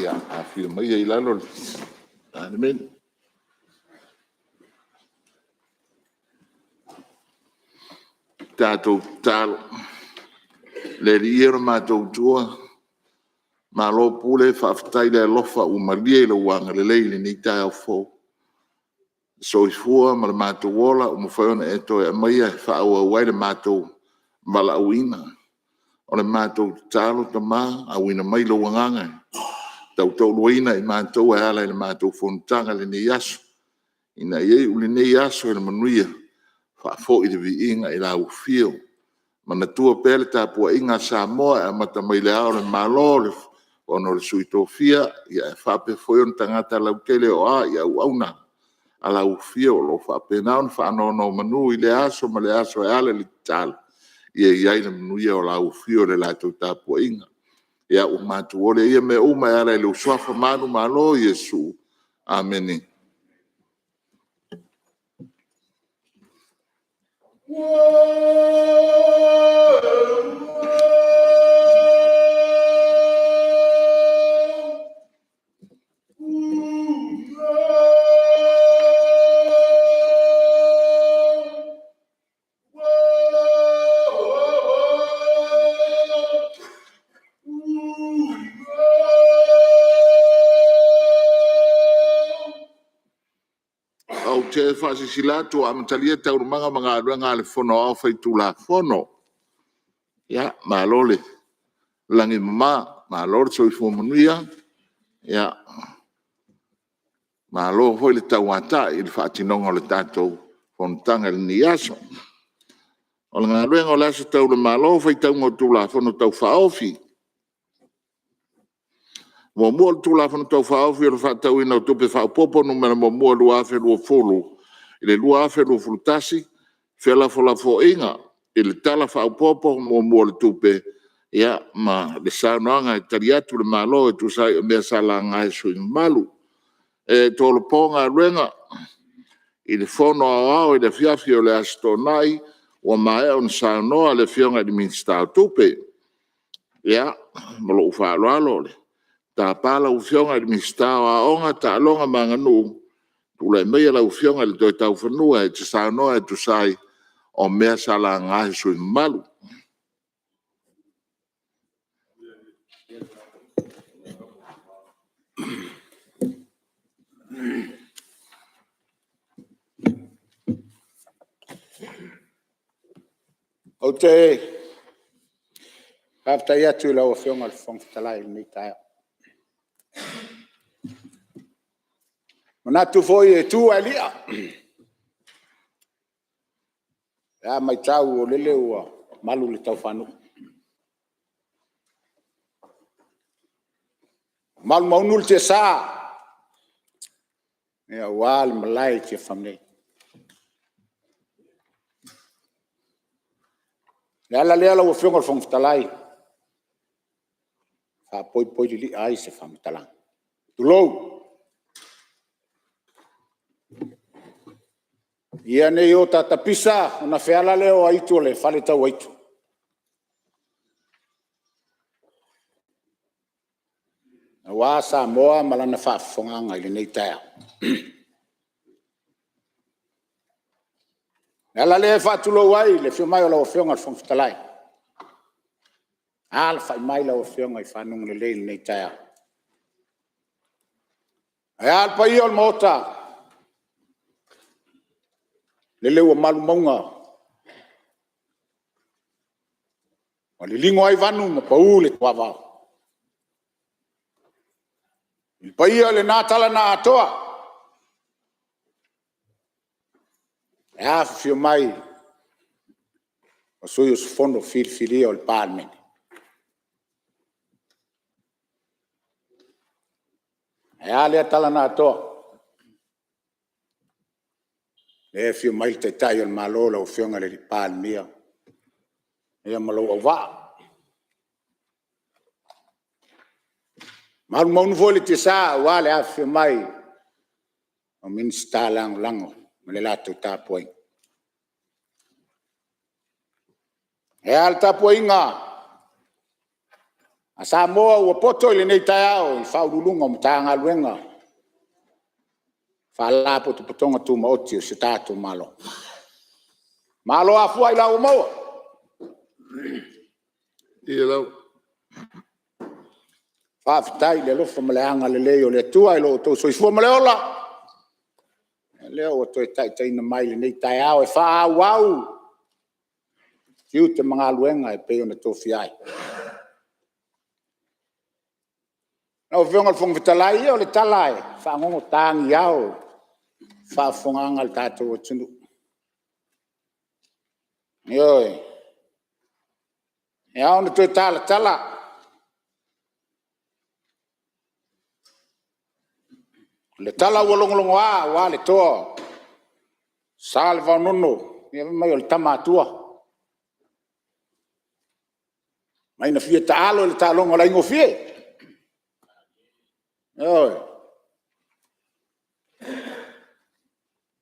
Ia, a whia mai ei lalo. Ane men. Tātou tālo. Le riero mātou tua. Mā lo pule whaftai le lofa u maria i le wanga le leile ni tai au fō. So i fua ma le mātou wola o mwhaiona e toi a mai e whaua wai le mātou mala uina. O le mātou tālo ta mā a uina mai lo wanganga. Tau tau luina i mātou e ala i le mātou whontanga le nei aso. Ina iei uli nei aso e le manuia. Whaafo i le vi inga i la ufio. Mana tua pele tāpua inga Samoa e mata mai le ao le malo le ono le sui tofia ia e whape foi on tangata lau tele o a ia u auna. Ala ufio lo whape naon whaanono manu i le aso ma le aso e ale li tala. Ia iai le manuia o la ufio le lātou tāpua inga. Ia o mātu ole ia me uma e ala i le uswafa manu malo Yesu. Ameni. au te whaasisila tu amatalia tau manga mga ruanga le fono au whai tula fono. Ya, malole. Langi mama, malole so i fumanuia. Ya, malo hoi le tau ata i le whaatinonga le tātou fontanga le ni aso. O le ngā ruanga o le aso tau le malo whai tau ngā tula fono tau whaofi. Mo mua le tula fono tau whaofi o le whaatau ina o tupe whaopopo numera mo mua lua afe lua fulu. I le lua afe lua fulutasi, whela fola fo inga. I le tala whaopopo mo mua le tupe. Ya, ma le saunoanga e tari atu le malo e tu sai o mea sala ngai sui malu. E tolo ponga ruenga. I le fono au i le fiafi o le astonai wa mae on saunoa le fionga di minsta tupe. Ya, malo ufa alo le. Ta pala ufionga di mistao a onga ta longa manganu. Tula mea la ufionga le toi tau whanua e te saunoa e tu sai o mea sala ngai sui malu. O te haftai atu la ufionga le whangwhitalai ni taia. Mana tu foi e tu alia. Ya mai tau o lele ua malu le tau whanu. Malu maunul te sa. Ea wale malai te whamnei. Ya la lea la ua whionga le whangwhitalai. Wha poi li ai se whangwhitalang. Tulou. Ia nei o tata pisa, ona whiala leo aitu o le whale tau aitu. Na wā sa moa malana whaafonganga i le nei taia. Ala le whaatulou ai, le whio mai o lau whionga le whangwhitalai. Ala whai mai lau whionga i whanung le le nei taia. Ai alpa i o le mota. Le leo malu maunga. O le lingo ai vanu ma pau le tuavao. Il paia le nātala na atoa. E awhio mai. O sui o sufono fili o le pāmene. E a le atala na atoa. E fio mai te tai o le malola o fionga le pāmea. E malo au vā. Malu maunu foli te sa wale a fio mai. O minsta lango. Ma le lato tāpoi. E al tāpoi ngā. A sa moa ua poto i le nei tai au. I whaurulunga o mtaanga luenga. Whala po tu potonga tu maoti o se tātou malo. Malo a fua i lau maua. Ia lau. Whaafitai le lofa maleanga le leo le tua i lo tau soifua male ola. Leo o toi tai na mai le nei tai au e wha au. Kiu te mga luenga e peo na tofi ai. Na o whionga le whangwhitalai o le talai. Wha ngongo tāngi au. Wha whonganga le tātou o tunu. Ioi. E au na toi tala. Le tala ua longolongo wa le toa. Sa le wanono. Ia mai o le tamatua. Mai na fia taalo le talongo la ingo fie. Ioi.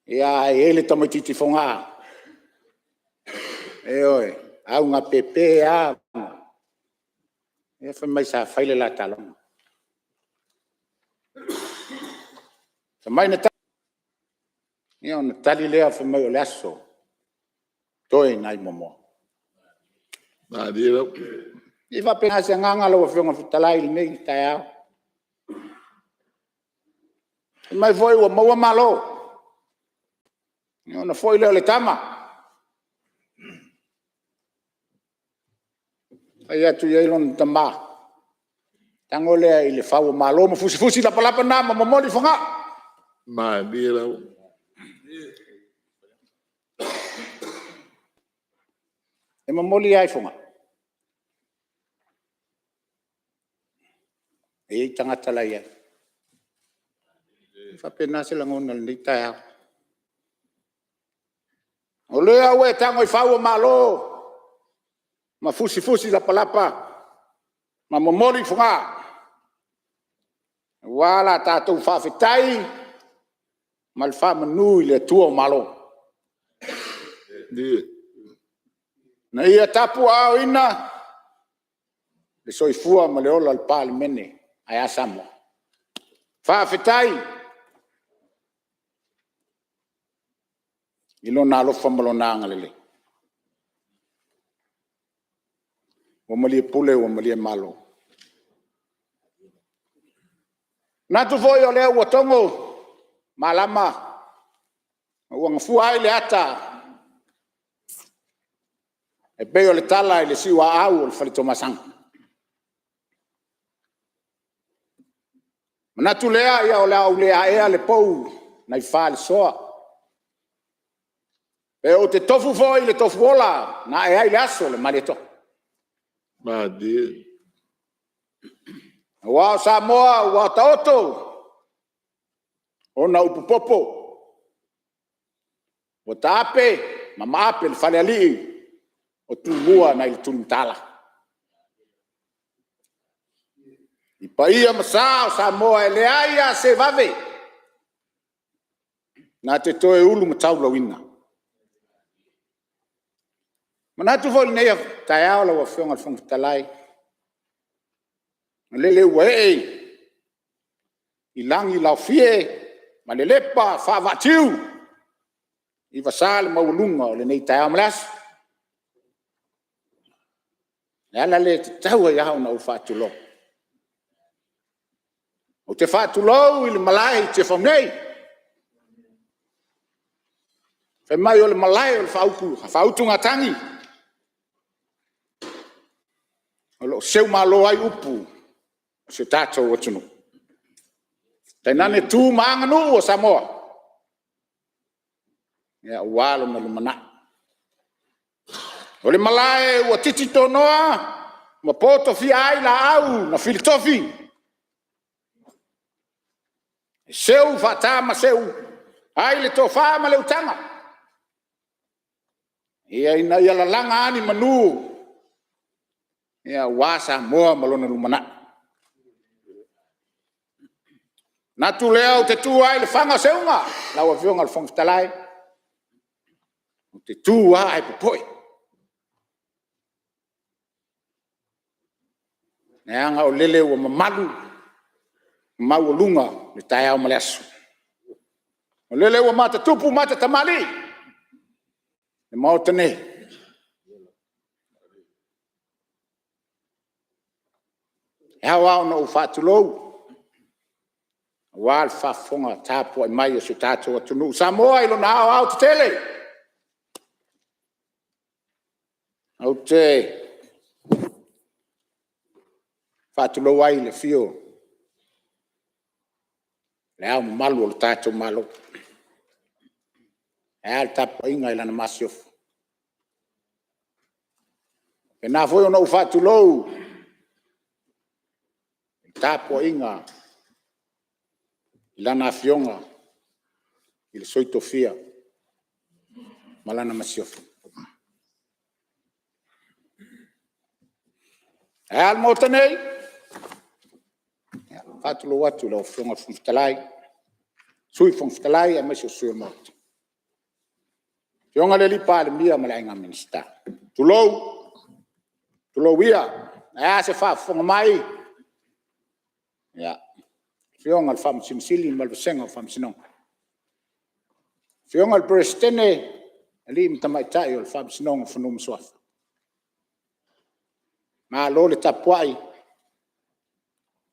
Ia ele tamaititi fonga. Ioi. Au ngā pepe a. Ia wha mai sa whaile la talongo. Sa mai na tali. Ia na tali lea wha mai o le aso. Toi ngai momo. Nā dira. I wha penga se nganga lawa whionga whitalai li nei tai au. I mai voi ua maua malo. Ona foi leo le tama. Ai atu ia ilon tama. Tango lea i le fau malo ma fusi la palapa na ma momoli fonga. Ma dia lau. E momoli ai fonga. E tangata la ia. Fa pena se langona le tai. O lea ue tango i fau malo. Ma fusi la palapa. Ma momoli fonga. Wala tātou whawhetai, mal whamanui le tua malo. Na ia tapu au ina, le soifua ma le ola le pāle mene, ai asamo. Whawhetai, ilo nā lofa malo nānga lele. Wamalie pule, wamalie malo. Natu foi o leo watongo malama uang fuai le ata e peo le tala le siwa au le falito masang natu lea ia o lea ea le pou nai fa le soa e o te tofu foi le tofu ola na e ai le aso le maleto Ma dia. Wa Samoa wa Taoto ona upupopo o tape mama ape le fale ali o tumua na il tuntala i paia masa Samoa ele aia se vave na te toe ulu mataula wina manatu fo nei taiao la wa fonga fonga talai lele wei ilangi la fie ma le lepa fa vatiu i vasal maulunga le nei tai amlas ala le tau ya una u fatulo o te fatulo il malai te famnei fe mai o le malai o fautu ngatangi o lo seu malo ai upu se tato o tunu. Tainane tu manganu o Samoa. Ya walo na lumana. O le malae o titi tonoa, ma poto fi ai la au, na filitofi. Seu fata ma seu, ai le tofa ma le utanga. Ia ina ia la langa ani manu. Ia wasa moa malona lumana. Natu leo te tu ai le fanga seunga, la wa fionga le fonga talai. Te tu ai popoi. Neanga o lele o mamalu, mau lunga le tai au malesu. O lele o mata tupu mata tamali. Le mau tene. Hawa no fatulou. Wal fa fonga tapo e mai su tato tunu Samoa ilo na au te tele au te fa tu lo wai le fio le au malu o tato malo e al tapo inga ila na masio e na foi o no fa tu lo tapo inga Lana fionga il soito fia malana masiofu al motanei fatulo watu lo fionga funtalai sui funtalai a mesio sui mot fionga le lipa le mia malainga minsta tulo wia se fa fonga mai ya Fionga al fam sinsili mal senga fam sinong. Fionga al prestene ali mtamai tai al fam sinong funum swaf. Ma lo le tapuai.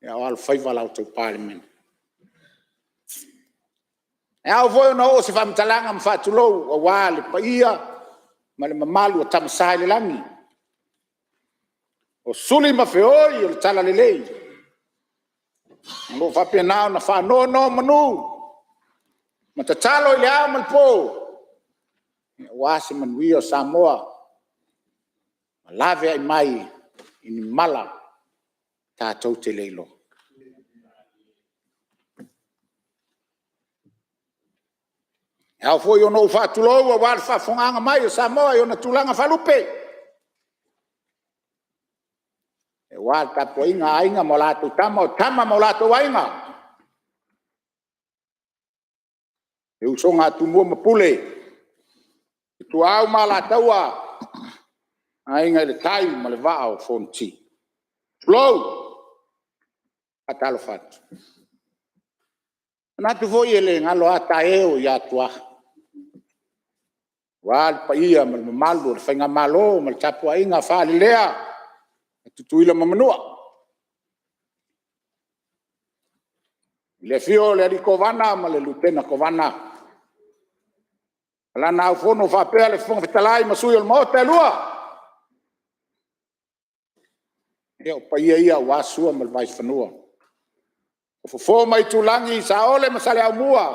Ya al faiva la auto parliament. E au foi no o se whamtalanga mwhatulou a wā le paia ma le mamalu a tamasai le langi. O suli mawheoi o le tala le lei. Ngo whapia nao na whanoa no manu. Ma ta talo i le au malpo. Wasi manui o Samoa. Ma lave ai mai ini mala tātou te leilo. Au foi o no whatulou a wāle whawhonganga mai o Samoa i o na tulanga whalupe. E wāle tapo inga ainga mo lātou tama o tama mo lātou ainga. E usonga tumua mapule. E tu au ma lātou a ainga le tai ma le vaa o fonti. Flow. Atalo fatu. Natu foi ele ngalo ata eo ya tua. Wal pa ia mal malu le fainga malo mal tapu inga fa lea. Tutuila mamanua. Le fio le di kovana ma le lutena kovana. La na fono fa pe le fon vitalai ma sui il mote lua. Eo pa ia wasua mal vai fanua. Fo mai tulangi sa ole masale au mua.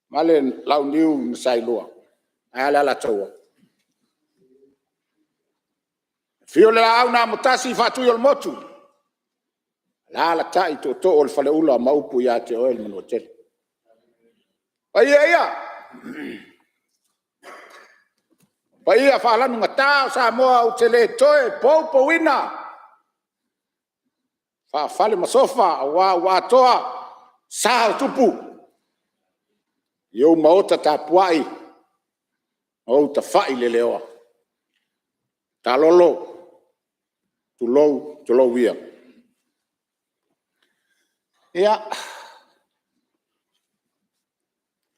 Male lau niu masai lua. Ala la toa. Fio le au na mutasi fatu yol motu. La tai to o le fale ula maupu ya te oel manu hotel. Ia. Pa ia fa lanu ngata sa moa o tele toe po wina. Fa fale masofa wa toa sa tupu. Yo maota tapuai. O ta fai le leoa. Ta lolo. Tulou via. Ia.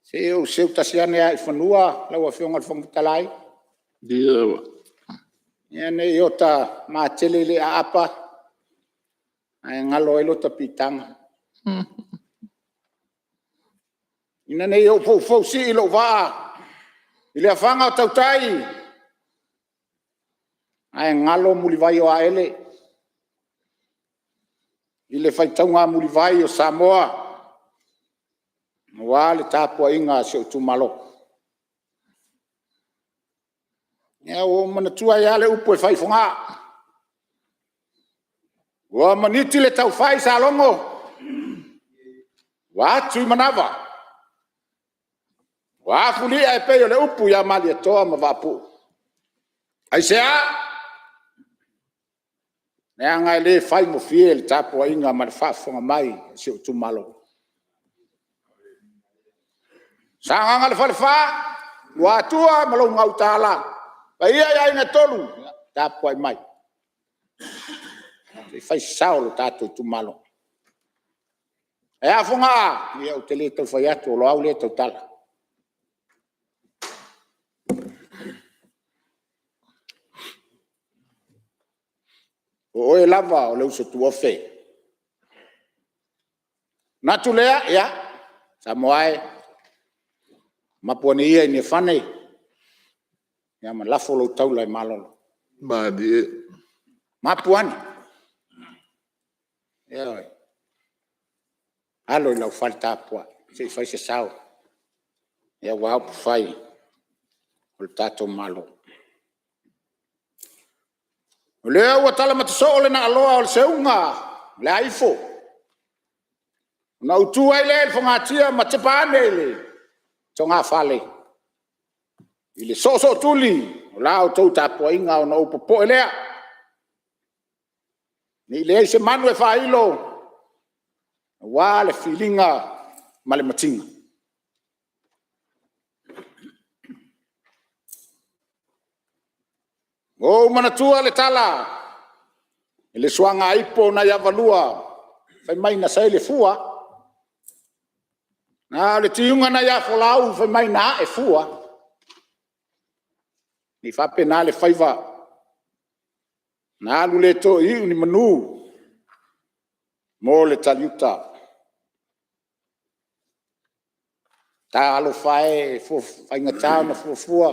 Seu tasiane ai whanua, lau a whionga whangutalai. Dia. Ia ne iota mātele le a apa. Ai ngalo ilo ta pitanga. Ina ne iau fau si ilo waa. Ile a whanga o tautai. Ai ngalo muli vai o aele. Ile whaitaunga muli vai o Samoa. Wale tapua inga se o tumalo. Ia o manatua ia le upo e whaifonga. Wa maniti le tau whai sa longo. Wa tui manawa. Wa fuli ai peo le upu ia mali e toa ma vapu. Ai sea. Nea ngai le whai mo fie le tapua inga ma le whaifonga mai se o tumalo. Sanga le falfa wa tua malo ngau tala pa ia ina tolu tapu ai mai e fai saulo tatu tu malo e afunga ia o tele to fai atu lo au le to tala o e lava o le uso tu ofe natulea ia samoai Mapuani ia ni fane. Ya ma lafo lo taula e malolo. Ba die. Mapuani. Ya. Alo la falta apua. Se fai se sao. Ya wa fai. O tato malo. Le wa tala matso le na aloa o seunga. Le aifo. Na utu ai le fongatia matepane le. Tonga fale. Ile so tuli. Lao tau tapo inga o na upopo elea. Ni le se manu e whailo. Wa le filinga male matinga. O manatua le tala. Ile suanga ipo na ya valua. Fai mai na sai le fua. Na le tiunga na ya folau fe mai na e fua. Ni fa pena le faiva. Na lu le to i ni manu. Mo le taliuta. ta alo fai nga tau na fua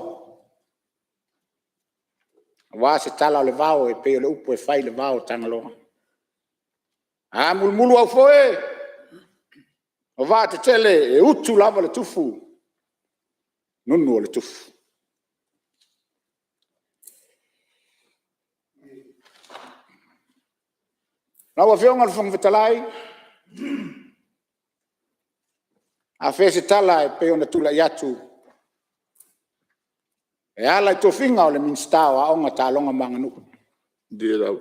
wa se tala le vao e pe le upo e fai le vao tangaloa a mulmulu au foe o va te tele e utu lava le tufu nunu le tufu na wa fionga le fong vitalai a fe se tala e pe ona tula yatu e ala to finga o le minstao a onga talonga manganu Dia rau.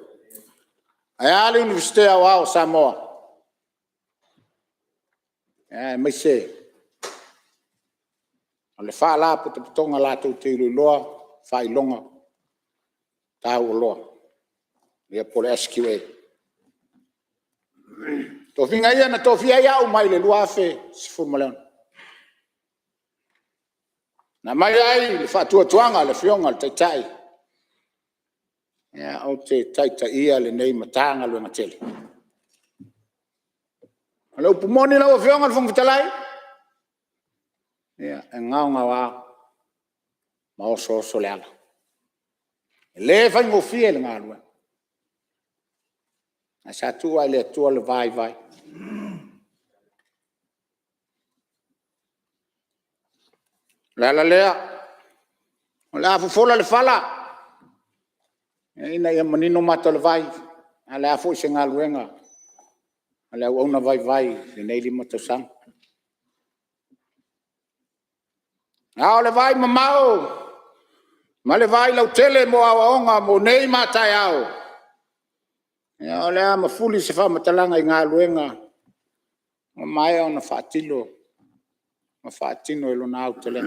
e ala universitea o Samoa e mai se le fa la putonga la tu te loa fa ilonga ta o loa le pole SQA to finga ia na to fia ia o mai le lua fe se formula na mai ai le fa tu tuanga le fionga le tai ya o te tai ia le nei matanga le ngatele alo pumoni la o fionga le fongtalai ya nga wa ma o so le ala le fa ngo fie le ngalwa a sa tu ai le tu le vai la la fola le fala ina ia manino mata le vai ala fo se ngaluenga ala ona vai le nei lima to sang a le vai mamao ma le vai lau tele mo aonga mo nei mata yao ya ole ma fuli se fa matalanga i ngaluenga ma mai ona fatilo ma fatino e lo na tele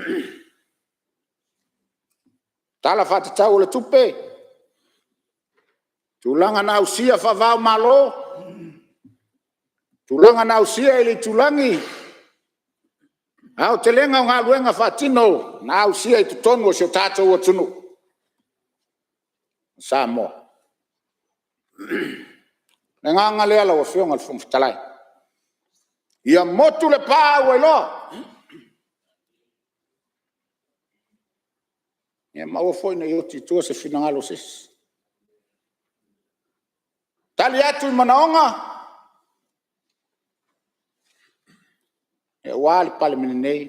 tala fata tau le tupe tulanga na usia fa va malo tulanga na usia ili tulangi au telenga ngaluenga fatino na usia i tutonu o se tata o tunu samo nga le ala o fionga fum talai ia motu le pa o lo ia ma o foi na yoti to se finangalo ses tali atu manaonga e wali pale menei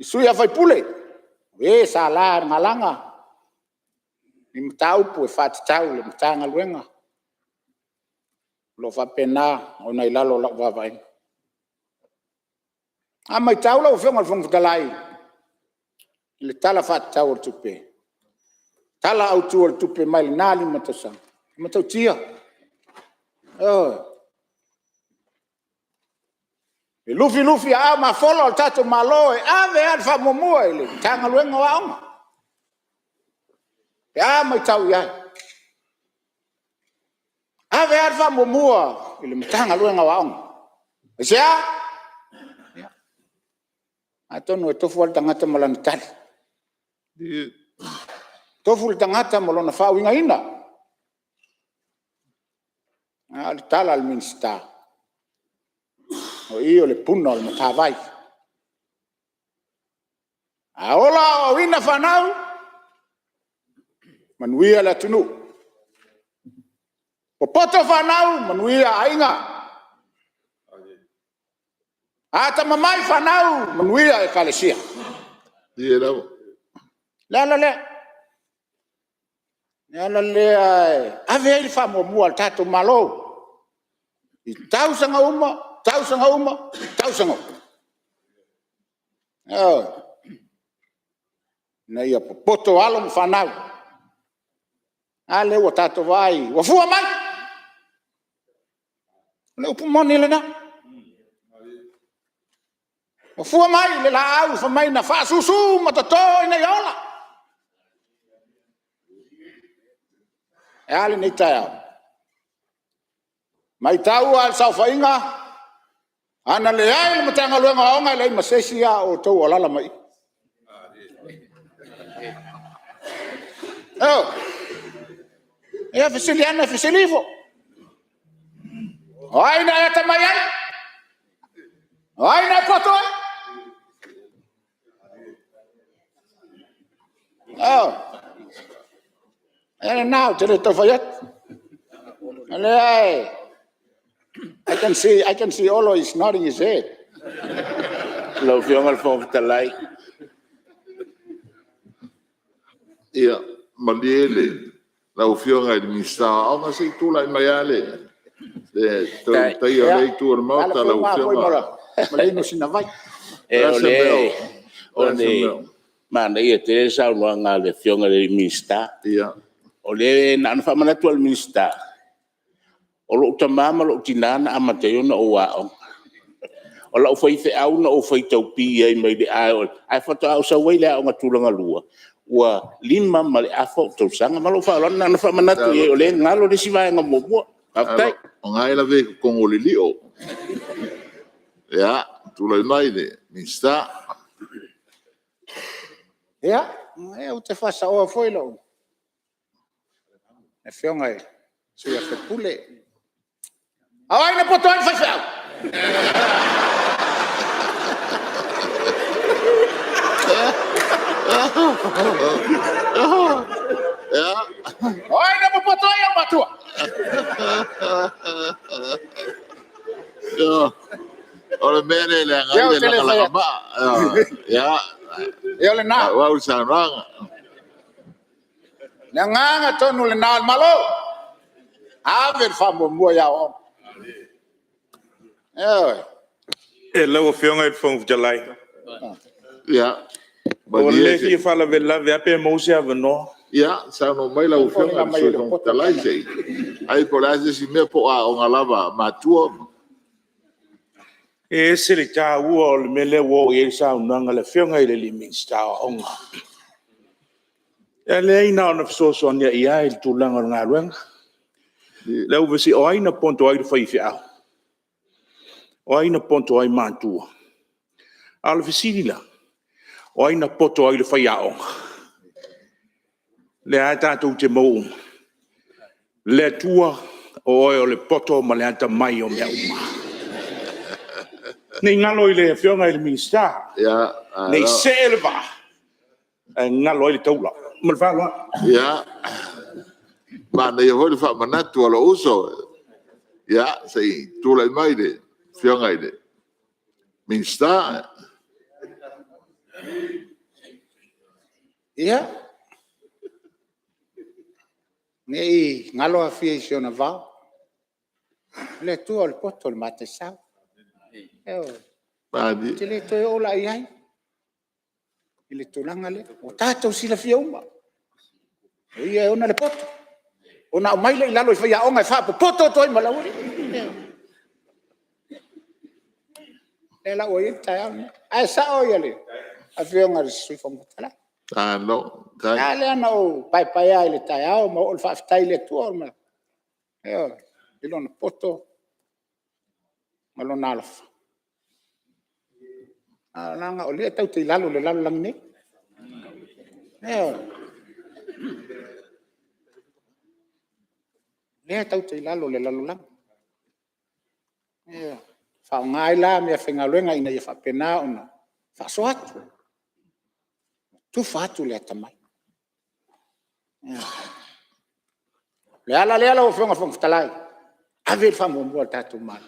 isui a vai pule e sala ngalanga ni mtau pu e fat tau le mtanga luenga lo fa pena ona ilalo la va vai ama tau lo fenga fong talai le tala fat tau tupe tala au tu tupe mai nali matasa matau tia e lufi a ma folo al tato malo e ave al fa momo ele tanga luenga wa oma ya mai tau ya ave al fa momo ele tanga luenga wa oma sia atono to fol tangata malan tal to fol tangata malona fa winga ina al tal al minsta o io le punno al matavai a ola o ina fanau manuia la tunu o poto fanau manuia ainga ata mamai fanau manuia e kalesia Dia rau. le ave il famo mu al tato malo i tausanga uma na ia poto alo fanau ale o tato vai o fua mai le upumoni le na o fua mai le la au fa mai na fa susu matato ina yola ale nei tau mai tau al sau fainga ana le ai le matanga luenga onga le masesia o to olala mai e fisiliana fisilivo ai na eta mai ai na poto Oh. And now to the Tofayat. I can see Olo is nodding his head. Lau fionga fong talai. Ia, maliele. Lau fionga i mista, au nga sei tula i maiale. Tai o lei tu ar mauta lau fionga. Malino sinavai. Ole, mana ia te sa no nga le fionga le mista. Ia. Ole na na fa mana tu al mista. Olo tamama lo tinana amate ona o wa. Ola o foi te au na o foi tau pi ai mai de ai fa tau sa wei la nga tulanga lua wa lima male afo tau sanga malo fa lana na fa manatu e ole ngalo de siva nga mo aftai O ngai la ve con o lilio. Ya, tu la mai de mista. Ya, o te fasa o foi lo. E fionga e suia fe pule. Ai na poto ai fa. Ai na poto ai matua. Ora mene le ngai le la ba. Ya. Eu le na. Wa usa rang. Na nganga tonu le na malo. Ave fa mo ya o. E lau fionga i fong jalai. Ya. O le ki fala vela ve ape mo se avno. Ya, sa no mai la ufionga so con talai sei. Ai por ase si me po a on alava matua. E se le ta ua o le mele wo e sa unanga le fionga i le limista onga. E le ina ona so so nia ia il tulanga nga luenga. Le u vesi o aina ponto ai fai fia. O aina ponto ai mantua. Al visila. O aina poto ai le fai onga. Le ata tu te mo. Le tua o le poto ma le ata mai o mea uma. Nei ngalo i le fionga i le minsta. Ya. Nei selva. Ngalo i le taula. Malfala. Ya. Ma nei hoi fa manatu ala uso. Ya, sei tu la mai de fionga ide. Minsta. Ia. Nei ngalo a fie siona va. Le tu al poto le mate sa. Padi. Te le to o la ai. Ile tulanga le. O tato sila fia uma. Ia ona le poto. Ona mai le lalo fa ya onga fa poto to i malauri. Le la o i ta. Ai sa o ile. A fia nga sui fo mutala. Ah no. Ya le ana o pai ai le tai ao mo o fa tai le tu o ma. Ilo na poto. Malo na alfa. Nanga o le tau te lalo le lalo lang ni. Le tau te lalo le lalo lang. Fa ngai la me fenga luenga ina ia fa pena ona. Fa soatu. Tu fatu le tamai. Le ala o fonga fonga talai. Ave fa mo mo tatu mal.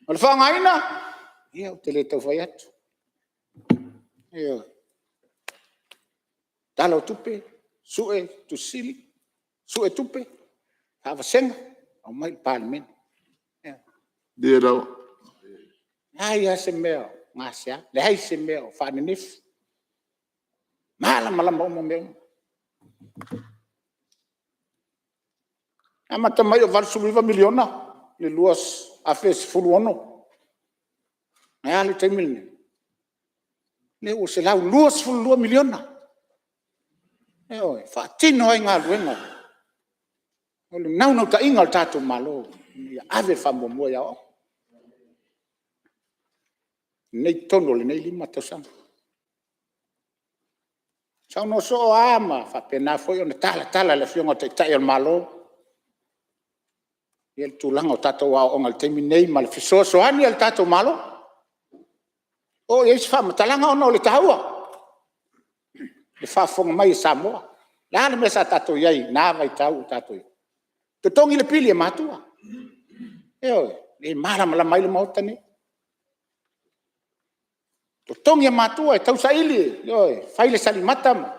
Al fa ngaina. Ia o tele to fayat. Ia. Talo tupe, sue tu sili. Sue tupe. Ava senga. O mai palmen. Dia đâu. Ai se meo. Ngasia. Le hai se meo fa nif. Malam mo meo. Ama tamai o valsuliva miliona le luas a fes fuluono. Ai le temilni. Le o se lau luas fulua miliona. Fa tino ai nga luenga. O le nau ta ingal tatu malo. Ave fa mo ya o. Nei tono le nei lima tosanga. Sa no so ama fa pena foi ona tala le fionga te tai al malo. Il tulanga o tato wa ongal temi nei mal fiso so ani al tato malo. O yes fa talanga ona le taua. le whaafonga mai Samoa. La me sa tato iai, nā vai tau tato i. Te tongi le pili e matua. Le marama la mai le mauta ni. Te tongi e matua e tau sa ili. Whai le sali matama.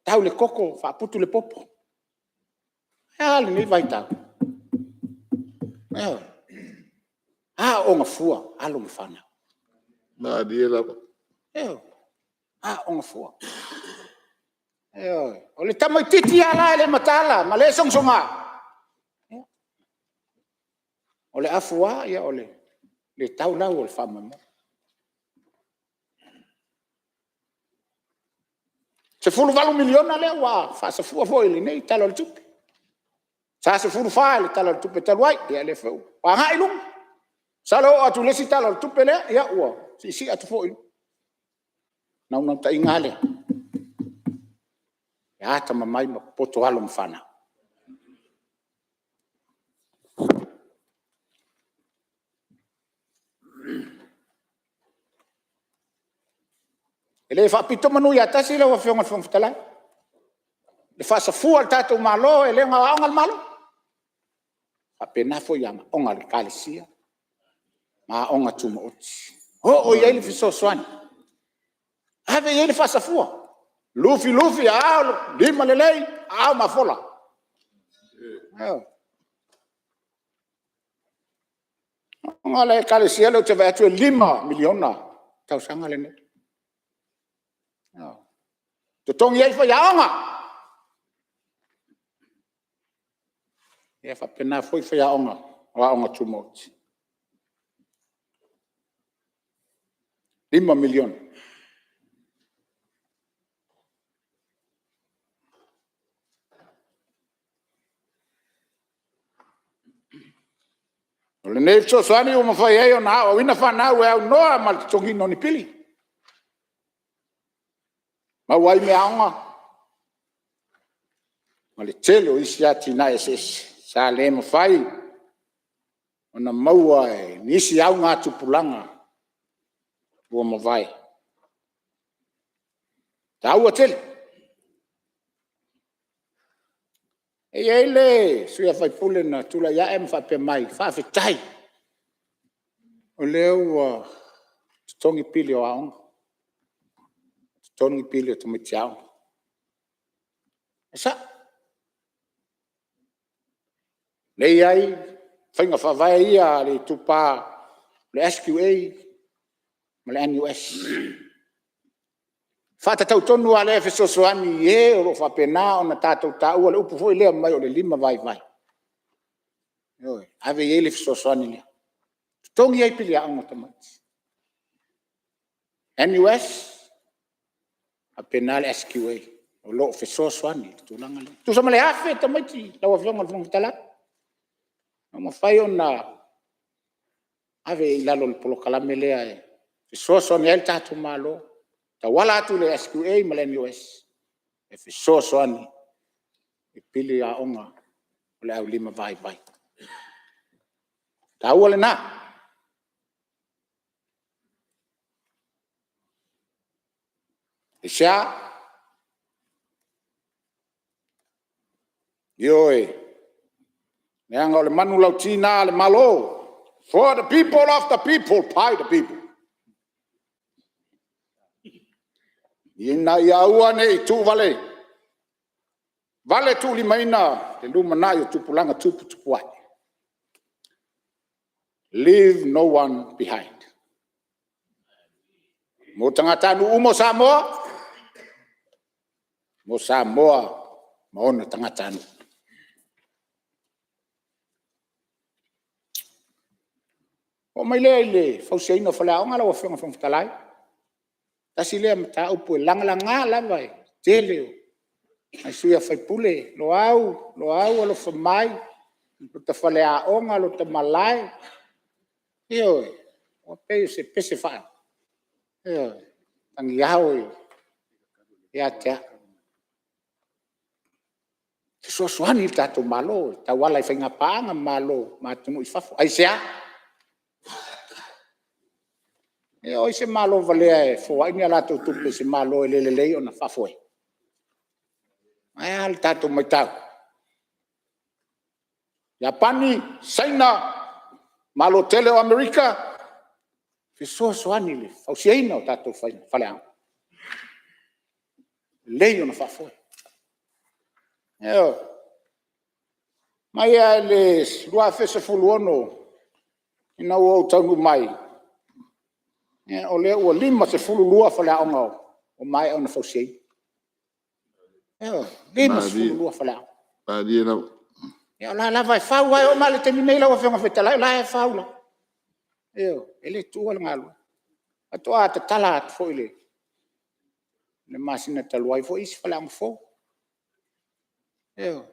Tau le koko, whaaputu le popo. Le ni vai tau. Onga fua, alo me whana. Nā dia la. Onga fua. O le tamai titi ala le matala, ma le songsonga. O le afua, ia o le tau lau o le whamama. Se fulu valu miliona le wa, fa se fua foi le nei talo le tupi. Sa se fulu fa le talo le tupi taluai, ia le fau. Wa ngai lung. Salo atu le si talo le tupi le, ia ua. Si atu foi. Nau ta ingale. Ya ta mamai ma poto alo mfana. Ele fa pito manu ya tasi le wa fionga fionga tala. Le fa sa fu al tato malo ele nga ongal malo. Apena fo ya ma ongal kalisia. Ma onga tuma oti. O ye le fiso swani. Ave ye le fa sa fu. Lufi lima lelei ma fola. Ngale kalisia le te va tu 5 miliona. Tau sanga le ne. Te tongi ai fa yaonga. Ia fa pena foi fa yaonga. Wa onga tumoti. 5 miliona. Le nei so swani o mafai ai ona o ina fa na we no mal tongi no ni pili. Ma wai me aonga. Ma le telo isi ati na SS. Sa le mawhai. Ona maua e nisi au ngā tupulanga. Ua mawai. Ta ua tele. E eile, suia fai pule na tula ya em fa pe mai. Fa fe tai. O leo tongi pili o aonga. Tongi pili o tumitiao. Esa. Lei ai, whainga whawai ia le tupa, le SQA, ma le NUS. Whata tau tonu a le fesosoani e o lo whapena o na tātou tāua le upu foi lea mai o le 5 vai. Ave e le fesosoani lea. Tongi ai pili a onga tamati. NUS, a pena le SQA. O lo fesosoani, tulanga le. Tu sama le afe tamati, lau awhionga le whangutala. Ma fai ona ave i lalo le polo kalame lea e fesosoani ai le tātou malo. Ta wala atu le SQA ma le NUS. E fesosoani e pili a onga o le au 5 vai. Ta ua le nā. E sia. Ioi. Neanga o le manu lautina le malo. For the people of the people, by the people. Ina ia ua nei tu vale. Vale tu li maina te luma nai o tupulanga tupu ai. Leave no one behind. Mo tangata nu umo Samoa. Mo Samoa ma ona tangata nu. O mai le fauseina fala onga la wafenga fong talai. Tasi le mata upu langa la vai. Tele. Ai suia fai pule lo au lo famai. Lo ta fale a onga lo ta malai. Io o pe se pese fa. Tangi au ya tia. So swani ta to malo, ta wala fa ngapanga malo, ma tunu ifafu. Ai sia. E oi se malo valea e fo ai ni ala tu tupe se malo e lelelei ona fafoe. Ai al tatu mai tau. Japani, China, malo tele o Amerika, fi soani le, fau siaina o tatu faleau. Lei ona fafoe. Eo. Mai a le lua fese fuluono, ina o taunu mai. O le ua lima se fulu lua faleau ngau, o mai ona fau siaina. Eo, lima se fulu lua faleau. Padi na Ya la vai fau ai o male te minei la o fenga fetala la e fau la. Eo, ele tua ngalu. Atua te tala at fo ile. Le masina talu ai fo is fala fo. Eo.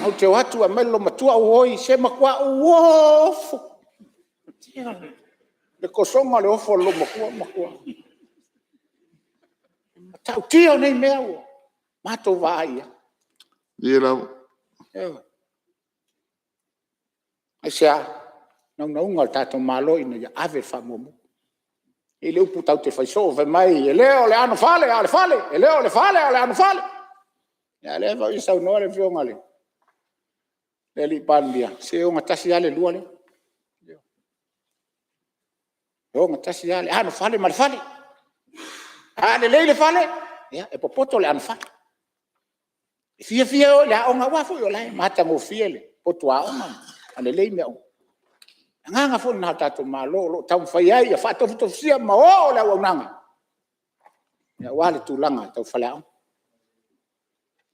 Au te watu a melo matua oi se makwa uofo. Le kosonga le ofo lo makwa. Tau tio nei mea. Mato vai. Ira Asia, não ngal tato malo ina ya ave famomo. Ele upu tau te faiso ve mai, ele o le ano fale, ele o le fale, ale ano fale. Ya le va isa no le fio ngale. Le li pandia, se o ngatasi ale lua le. O ngatasi ale ano fale mal fale. Ale le fale, ya e popoto le ano fale. Fia o la onga wa fo yo la mata ngo fiele potua onga ane le me o nganga fo na tato malo lo tau fai ai ya fa to sia ma o la wa nanga ya wale tu langa tau fala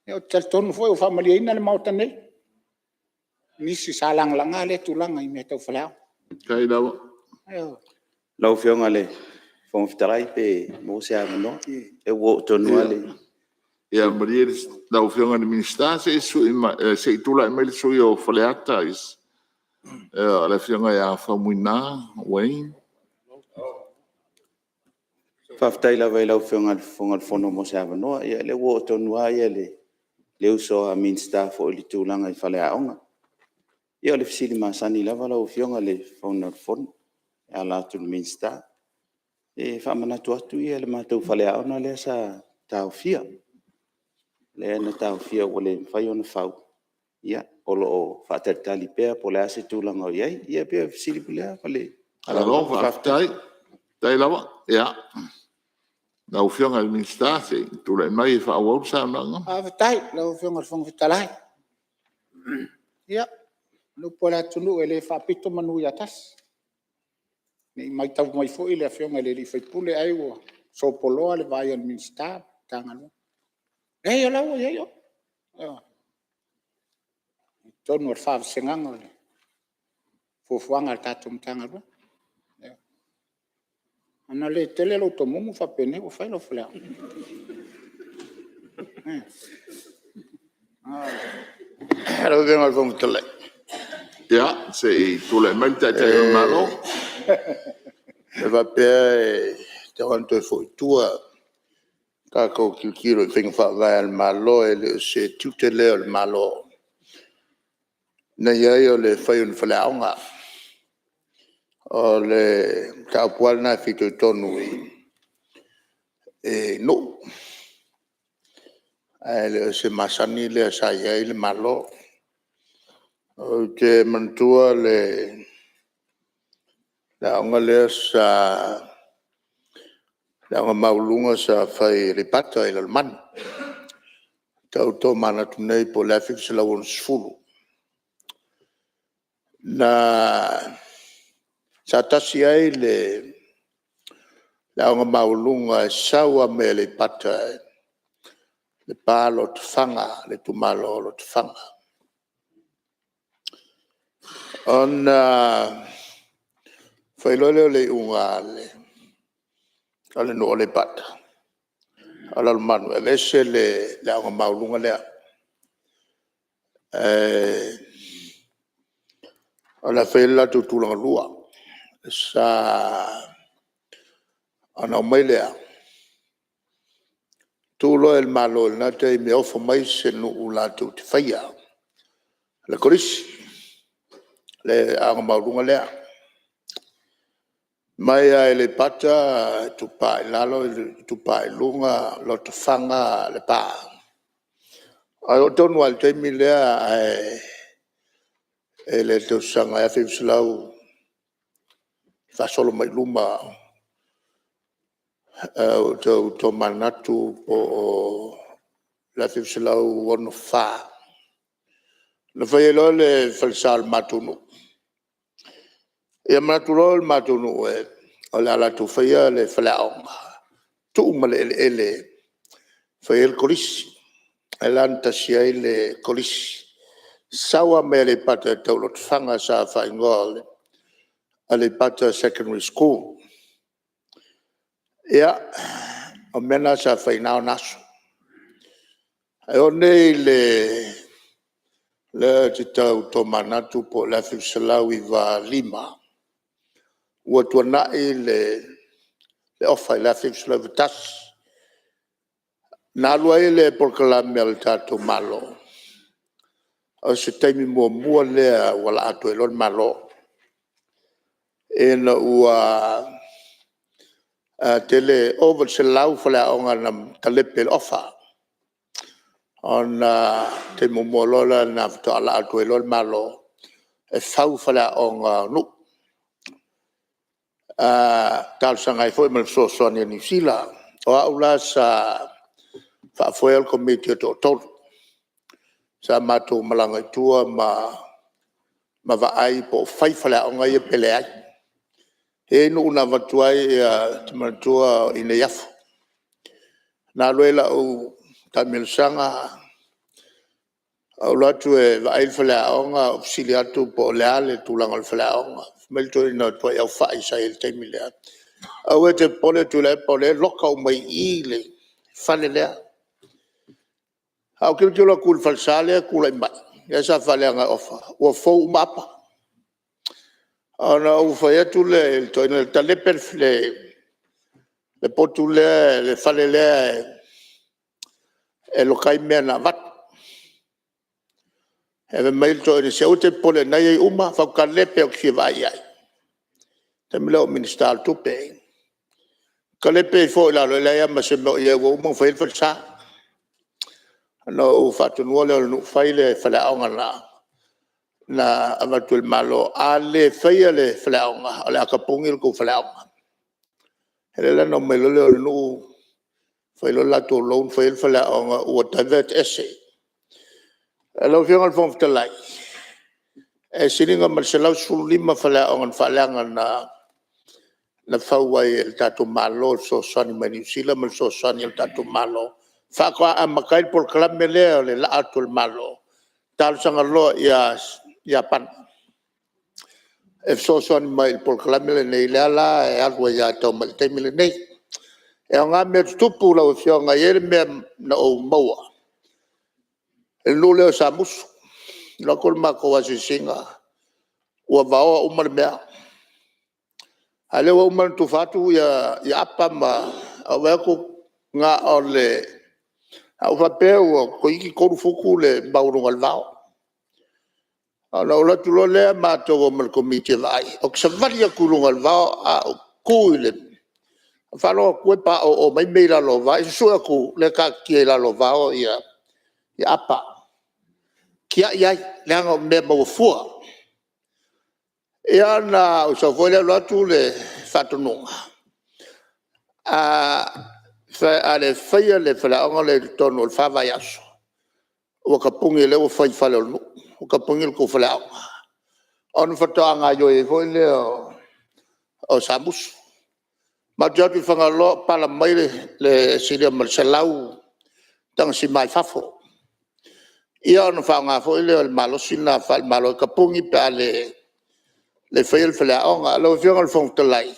ya tel ton fo o family ina le mauta nei nisi salang langa le tu langa i me tau fala kai da yo Lau fionga le fong fitarai pe mo se amano e wo tonu ale ya maria da ofionga de minister se se tula mai so yo faleata is la fionga ya famuina Wayne faftai la vai lau fionga fonga fono mo se amano ia le wo tonu ia le uso a minsta fo le tulanga I fale aonga ia le fisili masani la lau fionga le fonga fono ia la tu minsta e fa mana tu ia le matou fale aona le sa tau fia le na tau fia o le fai ona fau ia o lo fa tali pe po le ase tulanga ia pe fisili pula fale alors aftai dai lava ya da ofionga de minister se tula mai fa wo sa nanga tai lo fo ngal fong vitalai ya no pola tunu ele fa pito manu ya tas ni mai tau mai fo ile afionga le li fai pule ai wo so polo le vai al minister tangalo yo la wo yo tonu al fa senganga le fo fuanga tatum tangalo ana le tele lo to mumu fa pene o fa lo fla Hello, vengo al fondo tele. ya se tula mai ta malo E va pe te quanto foi tua. Ka ko kilo finga fa vai al malo e se tutte le al malo. Na ia le fai un falaunga. O le ka pual na fito tonu e no. Le se masani le sa ia il malo. O te mantua le la onga le sa la onga maulunga sa fai ripata il man. Tau to mana tu nei po la fix la un sfulu. Na sa tasi ai le la onga maulunga sawa me le pata le palo te fanga le tu malo lo te fanga. On fai lole le unga ale no le pata. Ala manu le se le la onga maulunga le ala fai la tu tulanga lua. Sa ana mai lea tulo el malo na te me ofo mai se no ula tu te faia le korisi le anga maurunga lea Mai ai le pata tupai lalo tupai lunga lo te whanga le pā. Ai o tonu al teimi lea e le te usanga e whiwsilau whasolo mai luma o tau manatu po o la whiwsilau ono whā. Na whai elo le whalsal matunu. Ia maturo le matunu o le ala tu whaia le whalaonga. Tu umale ele whaia le kolisi. E lanta sia le kolisi. Sawa me le pata taulot whanga sa whaingoa a le pata secondary school. Ia, o mena sa whainao nasu. E o nei le te tau to manatu po la whiwsilau I wa lima. Ua tuanai le ofa I la whiwsilau vitas. Nā lua le porkalame al tātou malo. O se taimi mua lea wala atu e lon malo. E na ua tele over se lau whala onga na talepe ofa. Ona te mumolola na vito ala atu e lon malo. E whau whala onga nuk. Tal sangai foi mal so sonia New Zealand o aula sa fa foi al committee to sa mato malanga tua ma va ai po fai fala onga ye pele ai e no una vatuai matua ina yaf na loela o tamil sanga au latu e va ai fala onga auxiliatu po leale tulanga fala onga melto ina to ya fa isa el temile au te pole tu le pole loka o mai ile fale le au kil la kul falsale kula mai ya sa fale nga ofa o fo mapa ana u fa tu le to ina tale per le potule le fale le e lo kai mena vat e mai to ina se o te pole na ye uma fa ka le pe o ki vai ai Tamilo minister tu pe. Kale pe fo la le ya ma se mo ye wo mo fa sa. No fa tu no le no fa ile fa la onga na amatul malo ale fa ile fa la onga ala ka pungil ko fa la onga. Ele la no me lo no fa lo la to lo fa la onga o tavet esse. Alo fiang al fom talai. E sininga marselau sulima fa la onga fa la na fawai el tatu malo so sani manisila mal so sani el tatu malo fa ko amakai por klamele le la atul malo tal sangalo ya pan e so sani mai por klamele nei la e alwa ya to mal temile nei e nga me tupu la o fio nga yer me na o maua el no le samus la kol ma ko wasi singa wa va o mal mea ale wa man tu fatu ya apa ma awe ko nga ole au fa pe o ko iki ko fuku le bauru galvao ala ola tu lo le ma to mal komite vai o xavaria ku lo galvao a ku le fa lo ku pa o mai me la lo vai su ku le ka ki la lo vao ya apa kia ya le ngo me mo fu e ana o so foi lo tu le fatu no fa ale faia le fala on le tono fa vaiaso o kapungi le o fai fala no o kapungi ko fala on fatanga yo e foi le o samus ma jati fanga lo pala mai le silia marcelau tang si mai fafo ia on fanga foi le malo sina fa malo kapungi pa le fail fala on lo fianga el fong telai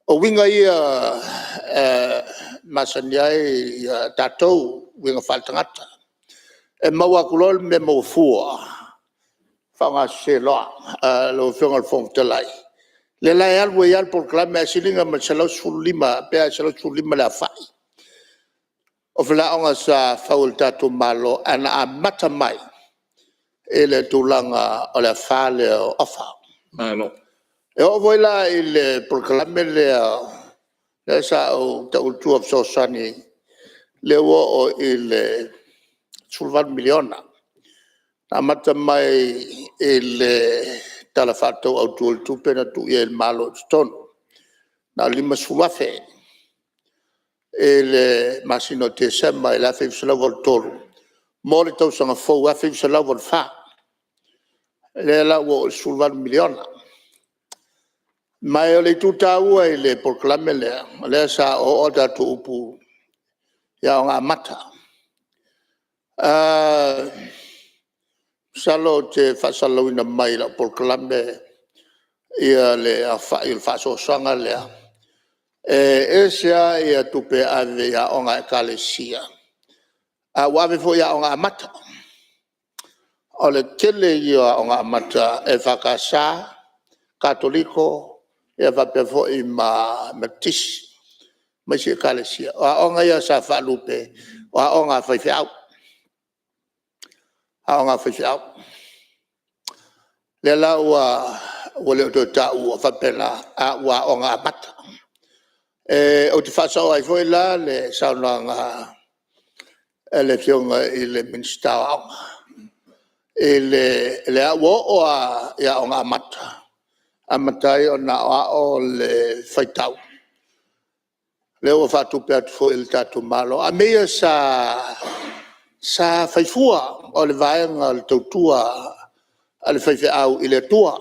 o winga ia masanyai tatou winga faltangata e maua kulol me mo fua fanga se lo fianga el fong telai le la al we al por clame silinga ma selo sulima pe selo sulima la fai o fala onga sa faul tatou malo ana amata mai ele tulanga o la fale ofa no E o voi la il proclame le sa o ta ultua so sani le o il sulvan miliona. Amata mai il talafato au tu pena tu il malo ston. Na lima suafe il masino te sema il afi sala voltoro. Mole tau sanga fo afi sala vol fa. Le la o sulvan miliona. Mai o le tuta ua i le proclame le sa o oda tu upu ia o ngā mata. Salo te whasalauina mai la proclame ia le a il whasosanga lea. E sea ia tupe ave ia o ngā ekalesia. Wawe fo ia o ngā mata. O le tele ia o ngā mata e whakasa katoliko ia whapefo i matisi. Mai si ekalesia. O ngā ia sa whalupe. O ngā whaiwhiau. O ngā whaiwhiau. Le la ua leo tō tā ua whapela ua o ngā mata. O te whasau ai fwoi la le sauna ngā le fionga i le minsta aonga. Le awa oa ia o ngā mata. A matai o na o le whaitau. Le ua whatupe atu fo il tātu malo. A mea sa whaifua o le vaenga le tautua a le whaife au i le tua.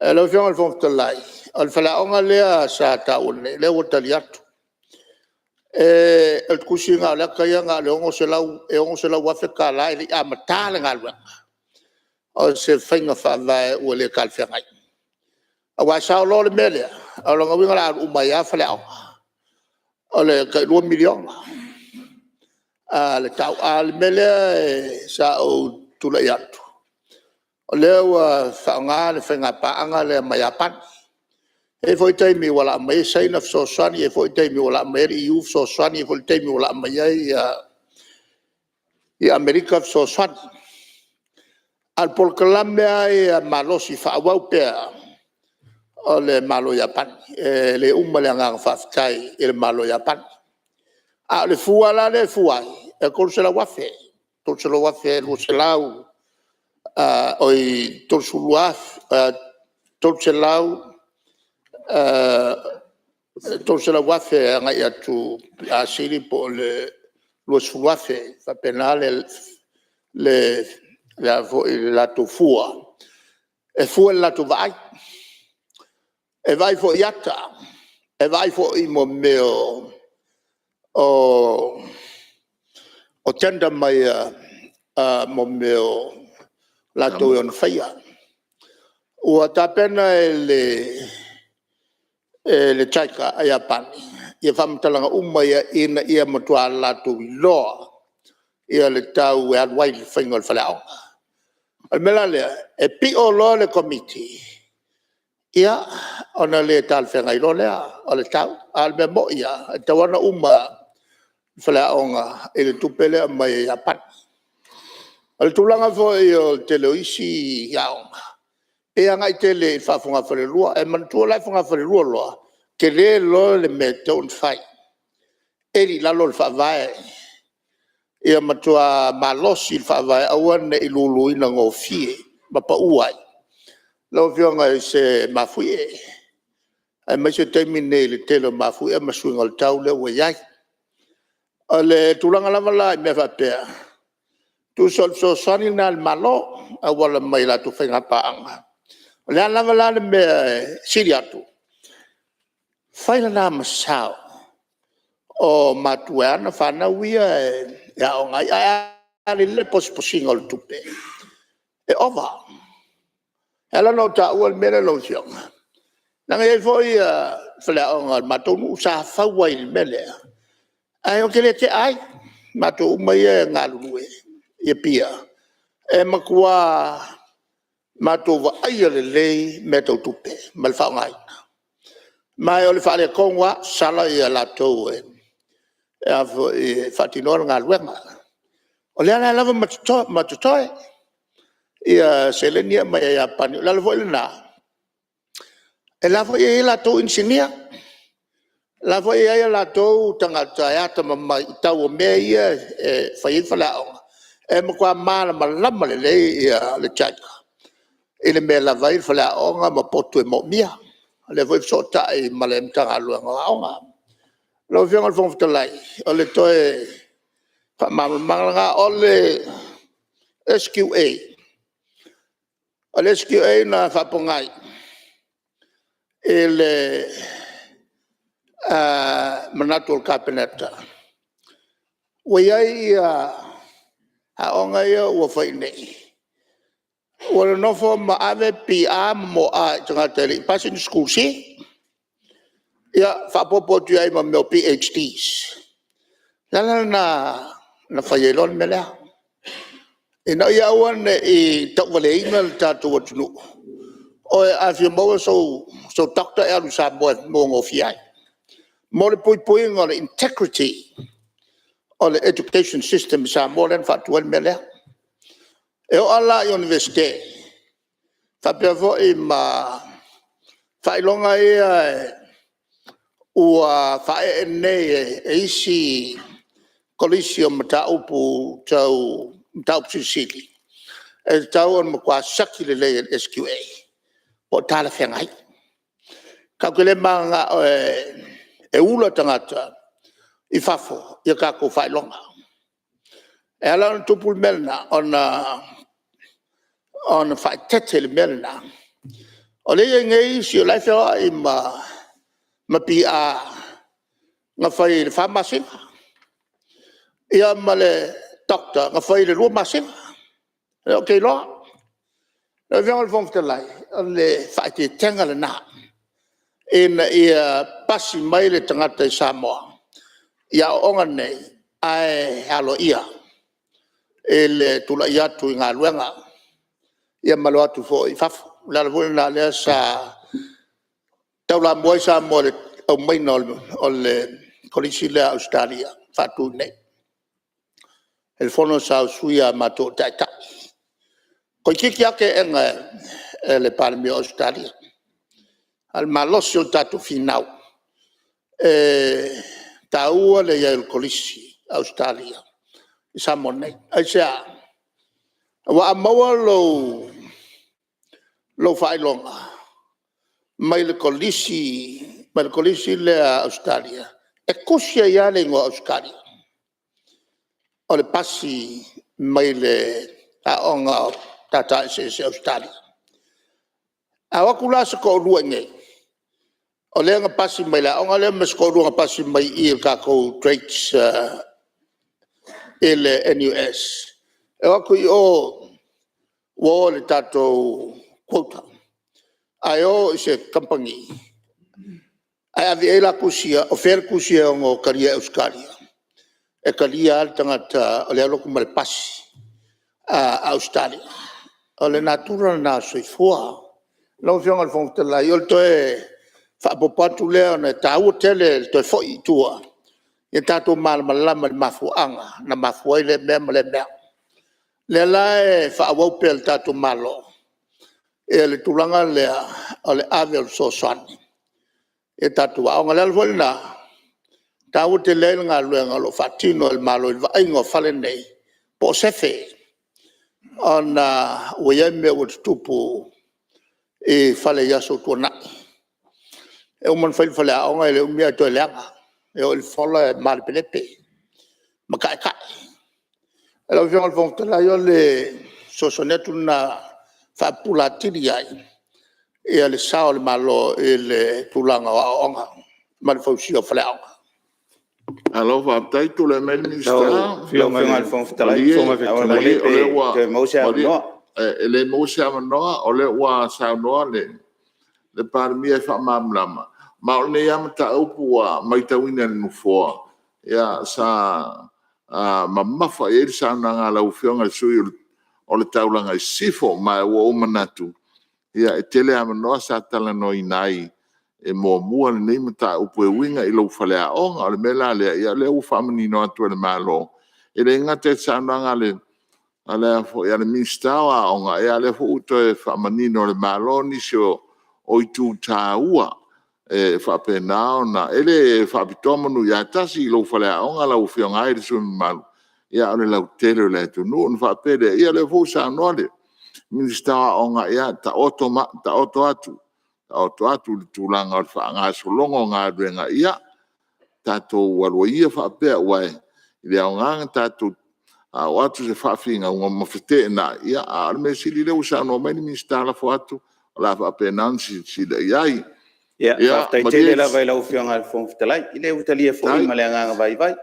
E leo fionga le whomtalai. O le whalaonga lea sa taune, le ua tali atu. E kusi ngā leka ia ngā le ongo se lau wafe ka lai li a matale ngā luenga. O se whainga whawai ua le kalwhengai. A wai sao lo le melea. O longa winga la umai a whalaonga. O le kai 2 milionga. Le tau a le melea sa o tula i atu. O le ua whaonga le whainga paanga le mai apani. E foi taimi wala mai sai na so swani e foi taimi wala mai i u so swani e foi taimi wala mai i Amerika so swani al proclame ai malosi fa wau pe o le malo Japan le umale nga faftai il malo Japan a le fuala le fuai e con se la wafe to se la wafe lo se lau oi to su luaf to se lau tō la wafe ngai atu a siri po le los wafe fa penale le la to fua e fua la to vai e vai fo yata e vai fo i mo meo o tenda mai mo meo la to yon faya o tapena le taika a Japani. Ia whamtalanga umai ia matua latu i loa. Ia le tau e anwai le whaingo le whaleaonga. Al mela lea, e pi o loa le komiti. Ia, ona le tal whenga i loa lea, o le tau. Al me mo ia, e tawana uma whaleaonga e le tupele mai e Japani. Al tulanga fo i o teleoisi iaonga. E anga i tele i whafunga whalelua, e mantua lai whafunga whalelua loa, ke le lo le me taun whai. E li lalo le whawai, e matua malosi le whawai, awane i lulu ina ngō fie, mapa uai. Lau fionga i se mafui e. Ai mai se teimine le tele mafui e masuinga le tau le ua iai. O le tulanga lama lai me whapea. Tu sol so sani na le malo, a wala mai la tu whainga paanga. Le alava la me siri atu. Whaila nā masao. O matuana whana wia e o ngai. Ale le posposinga o le tupe. E ova. Ela no ta ua le mele lo sionga. Nanga e foi whalea o ngai matonu sa whawai le mele. Ai o kele te ai. Matou mai e ngā lulue. E pia. E makua matou wa aia le lei me tau tupe, ma le whaongai. Mai o le whaale kongwa, sala i a latou e whatinora ngā luenga. O le ana lava matutoe, i a selenia mai a Japani, lala voi le nā. E lava e la to engineer. Lava e la to tangata ya ta mama tau me ia e fai fala o. E mo kwa mala malama le ia le chaka. Ele me lava i fala o nga ma potu e mo mia. Le voi so ta e malem tanga lu nga o nga. Lo viang al fong talai. O le to e fa manga o le SQA. O le SQA na fa pongai. Ele manatul kabineta. Wai a onga ia ua fai nei. Wala nofo ma ave PA mo a tanga tele passing school si. Ia fa popo tu ai ma meu PhDs. Lala na fai elon mela. Ina ia wan e tak wale ina tatu watunu. O a fi mo so doctor elu sa mo ngofiai. Mo le pui ngol integrity o le education system sa mo len fa tuan mela. E o ala universite. Fa pevo i ma fa ilonga ua fa nei isi Coliseum ta upu tau sisili. E tau on kwa sakile le SQA. O tala fengai. Ka kele manga e ula tangata i fafo i kako fa ilonga. E ala tupul melna on fa tetel melna. O le ngai si o life i ma PA nga fai fa masim. Ia male doctor nga fai le rua masim. Okay lo. Le viang al te lai le fa te tenga le na. Ia pasi mai le tangata i Samoa. Ia onga nei ai halo ia. Ele tula ia tu ngā luenga. Ia malo atu fo i fafu. La vuna le sa taula moi sa mo le o mai no o le kolisi le Australia fatu nei. El fono sa suia mato tata. Ko kiki ake enga le palmi Australia. Al malosio tatu finau. Taua le ia el kolisi Australia. Isa mo nei. Aisea wa amawa lo failonga. Mai le kolisi le Australia. E kusia ia le ngo Australia. O le pasi mai le aonga tata se Australia. Awa kula se ko lua ngai. O le nga pasi mai la aonga le mas ko lua pasi mai i ka ko traits ele NUS. Awa ku o le tato quota. Ayo se company. Ai avi ela kusia, ofer kusia ngo karia Australia. E karia tangata o le aloku mal pasi a Australia. O le natura na soifua. Lo fiong al fong tala yol to fa popatu le na tau tele to foi tua. Ye tato mal malama mafuanga na mafuai le mem le mem. Le la fa wo pel tato malo. E le tulanga le o le avel so sani. E tato wa ngala le na tau te le nga luenga lo fatino el malo il vaingo fale nei. Po sefe on uyeme wot tupu e fale yaso tona. E o man fale aonga le umia to lenga. E o il fola mal pelepe. Makai kai. E lo fiong al fong tala yo le sosonetu na fa pula tiri ai. E le sao le malo e le tulanga wa aonga. Mal fausi o fale aonga. Alors, va peut-être le même ministère. Fiong al fong talai fonga ve ke mo se no. Le mo se no, o le wa sa no le parmi e fa mamlama. Ma o le yam ta upu mai ta wina no fo. Ya sa mamma fa e sa na nga la fiong al sui o le taulanga sifo ma o manatu. Ya e tele am no sa tala no inai. E mo mua nei mata upu e winga i lo fale a onga o le mela le ia le u famani no atu le malo e le ngate sananga le ale fo ia le minister a onga e ale fo uto e famani no le malo ni so o i tū tāua whapena na ele whapitomanu ia tasi lo whale aonga lau whionga ai risu malu ia ole lau tele le tunu un whapere ia le fo sa nole minista onga ia ta oto atu le tūlanga o whaanga solongo ngā ruenga ia tātou warua ia whapea wai ile aonga tātou watu se whawhinga unga mawhite na ia a me sili leu sa no mai minista la fo atu la whapena si le iai Ya, faftai tele la vai lau whionga le fong fitalai. Ile utalia fo i maleanga vai.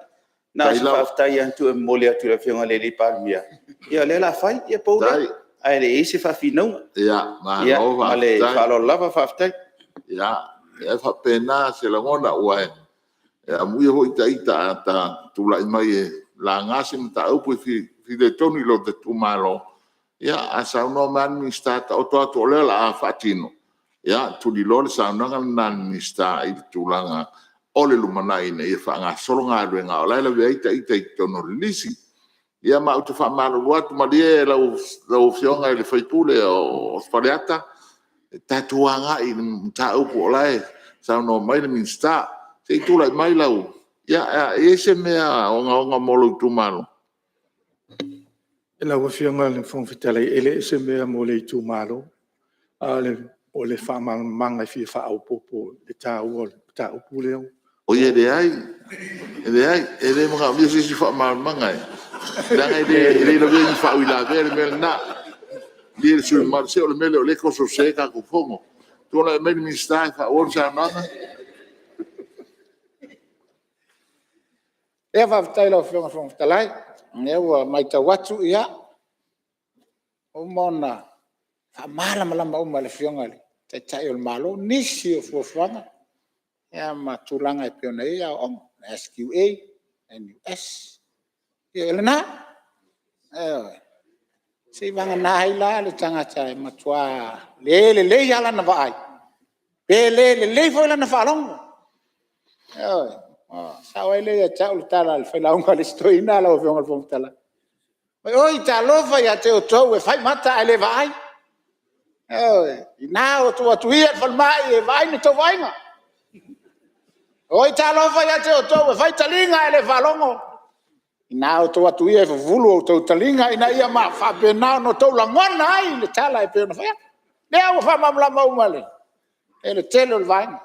Na si faftai antu e mole atu le whionga le li palmia. Ia le la fai, ia pou le. Ai le isi whawhinau. Ia, male whalo lava faftai. Ia, ia whapena se la ngona uae. Ia mui ho ita ta tulai mai la ngasi mta upu fi le tonu lo te tumalo. Ia, asa uno man mi stata oto atu ole la a fatino. Ya tuli lole sa nanga nan nista i tulanga ole lumana ina ia whanga solonga ruenga o laila vea ita tono lisi ia ma utu wha malu watu malie lau fionga i le whaipule o whareata tatuanga i mta upu o lai sa no mai le minsta se i tula i mai lau ia e se mea onga molo i tumalo e lau fionga le whongwhitalai ele se mea mole i tumalo o le whamanga i whia whaaupopo le tāupu leo. O ia e le mga mia sisi whamanga e. Langa e le la vea i whau i la vea le mele na. Lia le sui marse o le mele o le koso se ka kufongo. Tōna e mele minsta e wha ora sa nanga. E whawhitai lau whionga whongwhitalai. E ua mai tau watu ia. O mona. Mala malama uma le fionga le tai o malo nisi o fuafanga ia matulanga e peona ia o SQA NUS ia elena se vanga na ila le tangata matua le ala na vai le foi la na falong sa wele ya tau tala le fai launga le stoina la o fionga fo tala oi talo fa ya te o to e fai mata ele vai Now to ia falmai e vai no to vainga. Oi talo vai ate o to vai talinga ele valongo. Now to ia vulu to talinga ina ia ma fa pena no to langona ai le tala e pena fa. Le au fa mamla maumale. Ele telo le vainga.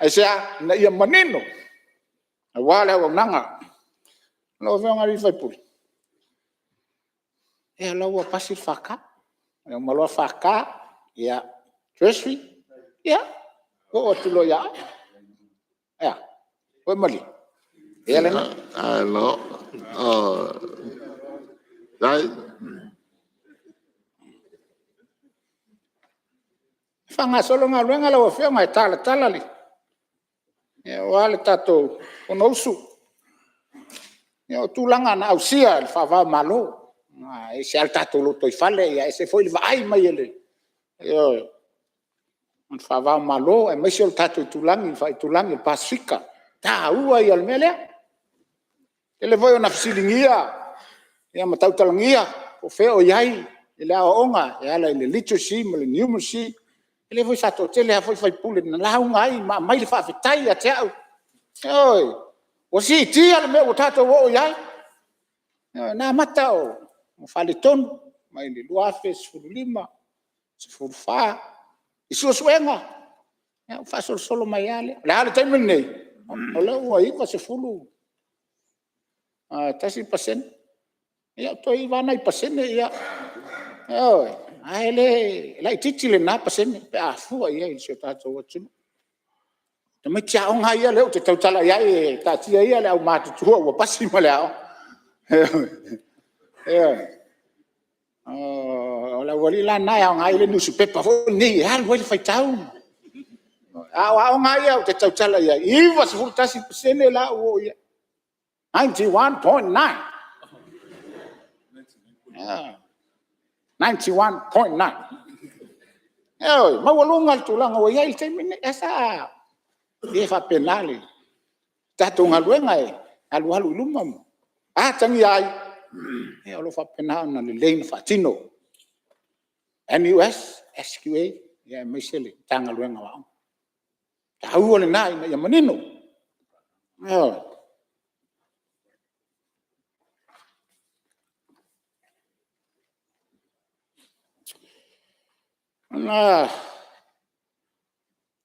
Ai sia na ia manino. Wale o nanga. No venga ri fai puli. E la ua pasir faka. Yang malu faka, ya treasury, ya, kau tu lo ya, kau mali, ya lena. Hello, right. Fanga solo ngaluenga la wafia ngai tala li, ya wale tato onosu, ya tulanga na ausia el fava malo. Ese alta tolo toi fale ia ese foi vai mai ele io un fava malo e mesio tato tulangi fai tulangi pasifika ta ua ia mele ele foi ona fsilingia ia matau talangia o feo iai ele aonga ia la ile literacy le numeracy ele foi sato tele foi fai pule na launga ai mai le fa fitai a tau oi o si tia le me tato o iai na matao fale ton mai le luafe sfulima sfulfa isu suenga ya fa solo mai ale la tai menei ola o ai fa sfulu tasi pasen ya to i vana i pasen ya ai le la titile na pasen pe a fu ai il se tato watu te me tia on ai le te tala ya ta tia ia le au matu tu o pasi male ao la wali la na ya ngai le nusu pepa fo ni hal wali fai tau a ngai ya te tala ya i was fu tasi sene la o ya 91.9 91.9 ma walunga tulanga o ya il te mine esa e fa penale tato ngaluenga e alu lumam tangi ai e lo fa penale na le lane fatino NUS SQA ia mai sele tanga luenga wa tau ole na ia manino na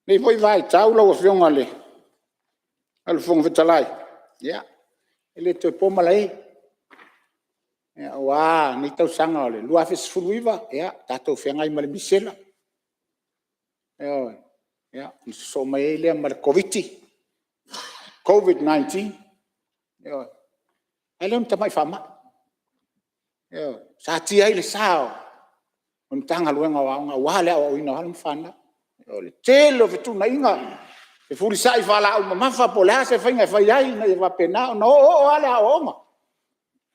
nei foi vai tau lo fionga le al fong vitalai ya ele te pomalai ya wa ni tau sanga le lua fes fuluiva ya tato fianga i male misela ya so mai le mal covid-19 ya ele tamai fama ya sa ti ai le sao on tanga luenga wa le o ina halm fana le telo fitu na inga e furi sai fala o mafa pola se fainga fai ai na va pena no o ale a oma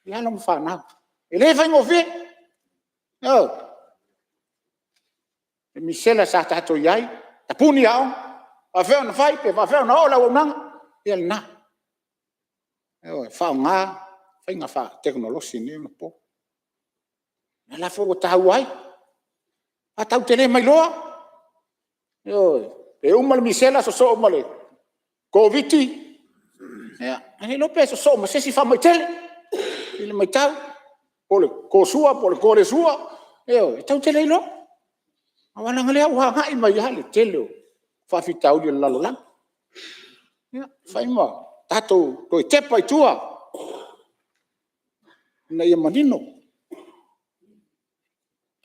ya no fana ele fainga fi e misela sa tato yai tapuni ao va fe on fai pe va fe no la o nang el na fa nga fainga fa teknologi ni no po na la fo ta wai atau tele mai loa e uma misela so male covid ya ani lo peso so ma se si fa mai tele ile mai tau pole ko sua pole ko le sua e tau tele lo awana ngale wa ha i mai hale tele fa fitau di la la ya fai ma tato to te pai tua na ia manino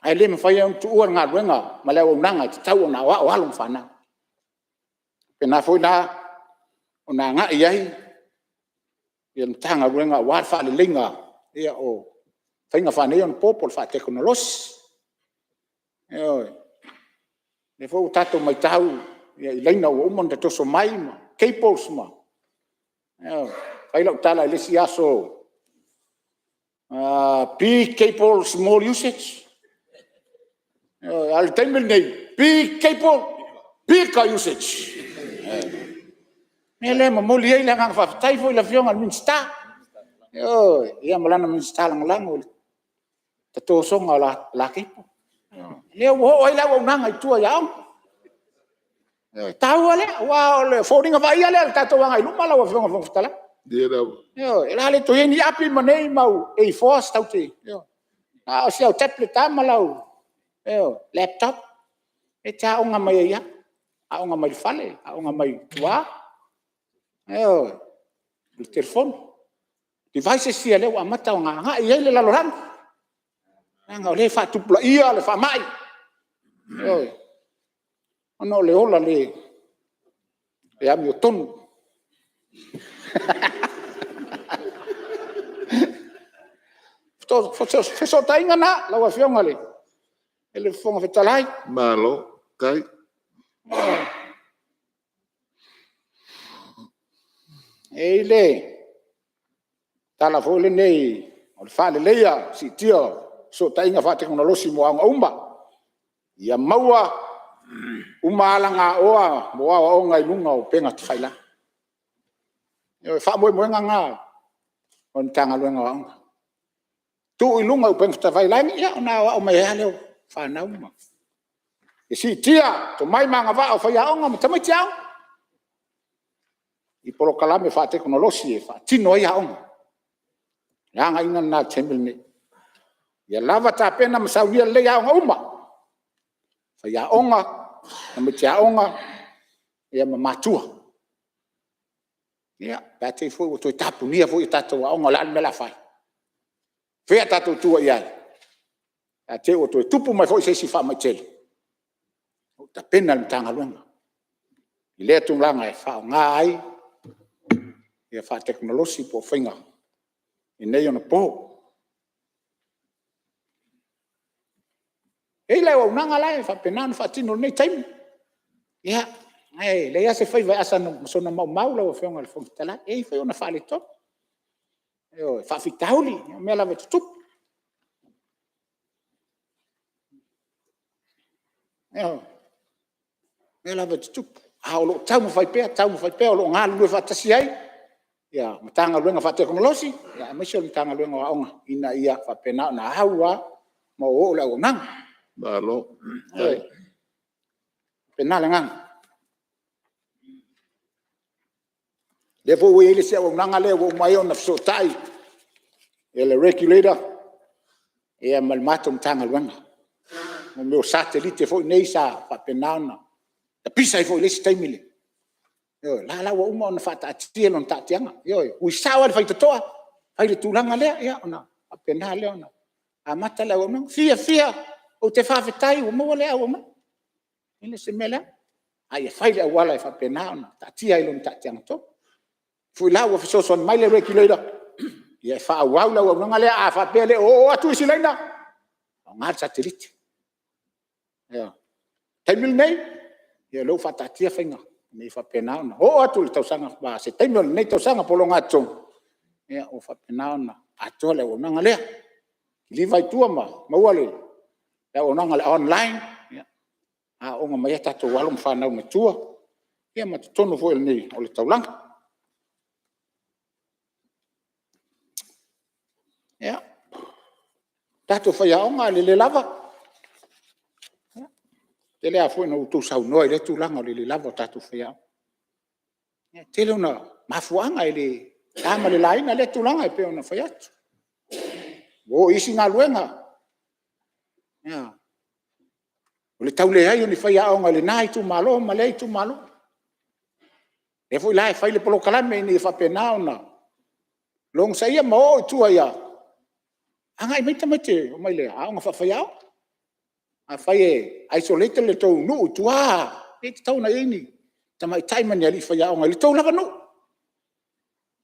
ai le mafai un tu nga wenga ma le nanga tau na wa lo fana pena foi na ona nga iai yen tanga wenga wa fa le linga ia o fainga fa ne on popol fa teknologi le fo tato mai tau ia leina o mon de to so mai ma cables ma ai lo tala le siaso big cable small usage al time nei big cable big usage ele mo moli ele ngang fa tai foi la fiong al minsta ia malana minsta lang tato so ngala la ke le wo ai la wo nang ai tua ya tau ale wa le folding va ia le tato wa ngai luma la wo fiong fa tala dia da ela le to ni api manei mau e force tau te se o tablet malau laptop e ta onga mai ia a onga mai fale a onga mai tua il telefono devices sia le wa mata nga ia le la loran nga le fa tu pla ia le fa mai ono le ola le am yo ton so ta inga na la wa fionga le ele fonga fetalai malo kai ele tala fo le nei o fa le leia si tio so ta inga fa teknologi mo anga umba ia maua umalanga oa mo o ngai lunga o penga tfaila fa mo nga on tanga luenga tu ilunga o penga tfaila ia na o mai hale fa na uma e si tia to mai manga va o fa ia onga tama tiao i polo kalame fa teknologi fa tino ia onga nga ina na tembel ni ia lava ta pena masaulia le ia onga uma fa ia onga na tia onga ia mamatua ia pate foi o to tapu nia foi tato onga la mela fai fe tato tua ia a te o to tupu mai foi se si fa mai tele o ta pena le tanga luenga i le tu langa e fa ngai ia fa teknologi po finga i nei ona po e le o nanga la fa pena fa tino nei time ia ai le ia se fai vai asa no so na mau la o finga le fonga tala e foi ona fa le to e fa fitauli me la vet tup me la vet tup a lo tau mo fai pe lo ngal lu fa tasi ai ya matanga luenga fa teknologi ya me so tanga luenga onga ina ia fa pena na hawa mo o la nang malo pena lengang le fo we le se o nanga le o mai ona so tai ele regulator e mal matum tanga wanga mo meu satellite fo nei sa pa pena na ta pisa fo le stai mile yo la wa uma ona fata tie non ta tianga yo ui sawa le faita toa ai le tulanga le ya ona pa pena le ona a mata la ona fia o te fa fetai o mo le o ma ile se mela ai fai le wala fa pena ona ta tia ile non ta tianga to fu la wa so son mai le regulator ia fa wa la wa nga le a fa pele o atu silaina nga satellite ya taimil nei ia lo fa ta tia fainga me fa pena ona o atu le tausanga ba se taimil nei tausanga polonga tong ia o fa pena ona atu le nga le li vai tua ma wale ya o nga online ia a o nga mai ta to walum fa na me tua ia ma tonu fo le nei o le taulanga ya tato fa ya onga le lava te le afo no tu sau no le tu langa le lava tato fa ya te le na mafuanga ile tama le laina le tu langa pe ona fa ya o isi nga luenga ya o le taule ai ni fa ya onga le nai tu malo ma le tu malo e foi lai fai le polo kalame ni fa pena ona long saia mo tu ya anga mai tamate o mai le a nga fa fa a fai isolate le tau no tua e tau na ini tamai time ni ali fa ya nga le tau lava no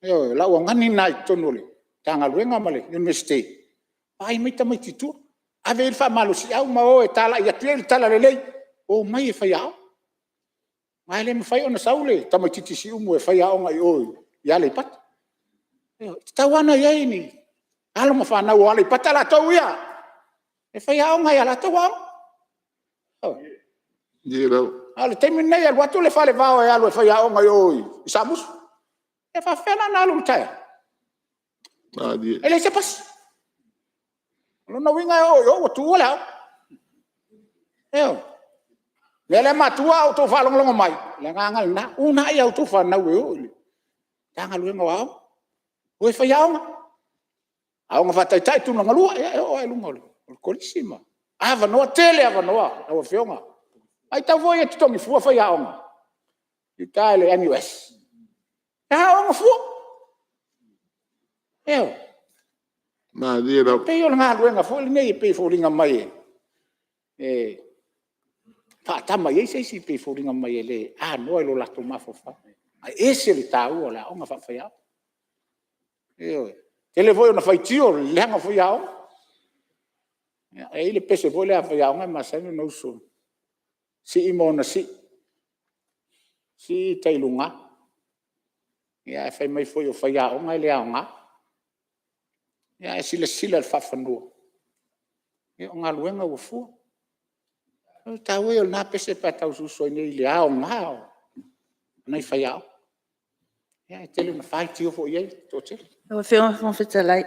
yo la wa ngani nai tonu le tanga luenga male university ai mai tamate tu ave fa malo si au ma o e tala ia tiel tala le lei o mai fa ya mai le fa ona saule tamate ti si umu e fa ya nga o ya le pat yo tawana ya ini alo ma fa na wale patala to ya e fa ya nga ya la to wa Dilo. ale termina ya watu le fa le va ya lo fa ya nga yo samus e fa fena na lu ta Di. ele se pas lo no winga yo tu wala yo le ma tu au to fa long long mai le nga nga na una ya tu fa na we tanga lu nga wa o fa ya nga a nga fa tai tu nga lua e o e lunga o kolisima ava no tele ava no o fionga ai ta voi e tongi fu fa ya nga i tale NUS ta o fu eu Ma dilo. pe yo nga lu nga fu nei pe fu linga mai e fa ta mai se si pe fu linga mai le a no lo la to ma fa ai ese le ta o la o nga fa ya eu ele foi na fai tio le nga foi ao ele pese foi le a foi ao ma sa no so si imona si tailunga ya fai mai foi o fai ao nga le ao nga ya sila fa fanu e nga luenga o fu ta we na pese pa ta so so ni le ao nga nei fai ao ya tele na fai tio foi ye to te O whiwha whawhitalai.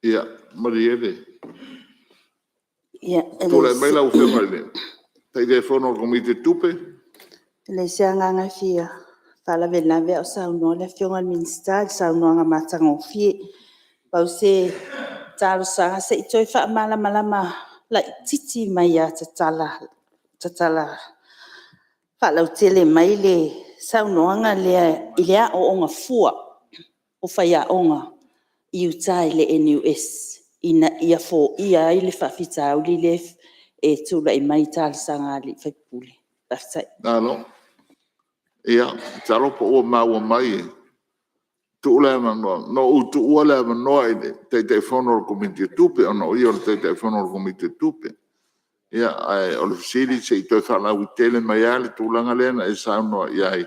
Ia, mariere. Ia, Tula mai lau whima le. Tai de whono komite tupe. Nei se anganga fia. Whala vena vea o saunoa le whionga minsta, saunoa ngā matanga o fie. Pau se taro sanga se i toi wha malama la titi mai a tatala. Whalau tele mai le saunoanga lea ilea o onga fua. O whaia onga i utai le NUS. Ina ia fo ia i le whawhita au li le e tula i mai tāle sanga li whaipule. Taftai. Nalo. Ia, talo po ua maua mai e. Tu ule ma no utu ua le ma noa i te whono komite tupe, ono i o te whono komite tupe. Ia, o le fisiri se i toi whalau i tele mai ale tūlanga lena e saunoa iai.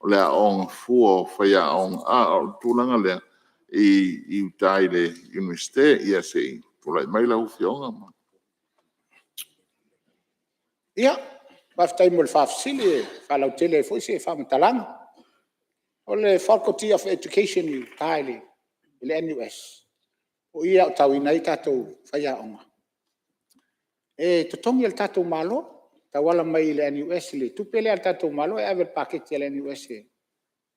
O lea onga fua o whaia onga o tūlanga lea i utai le universite ia se i tūlai mai lau whionga ma. ia whaftai mo le whafsili whalau tele foi se whamatalanga o le Faculty of Education i taile i le NUS o ia o tau inai tatou whaia onga e totongi al tatou malo tawala mai le NUS le tupele al tatou malo e ave paketi le NUS e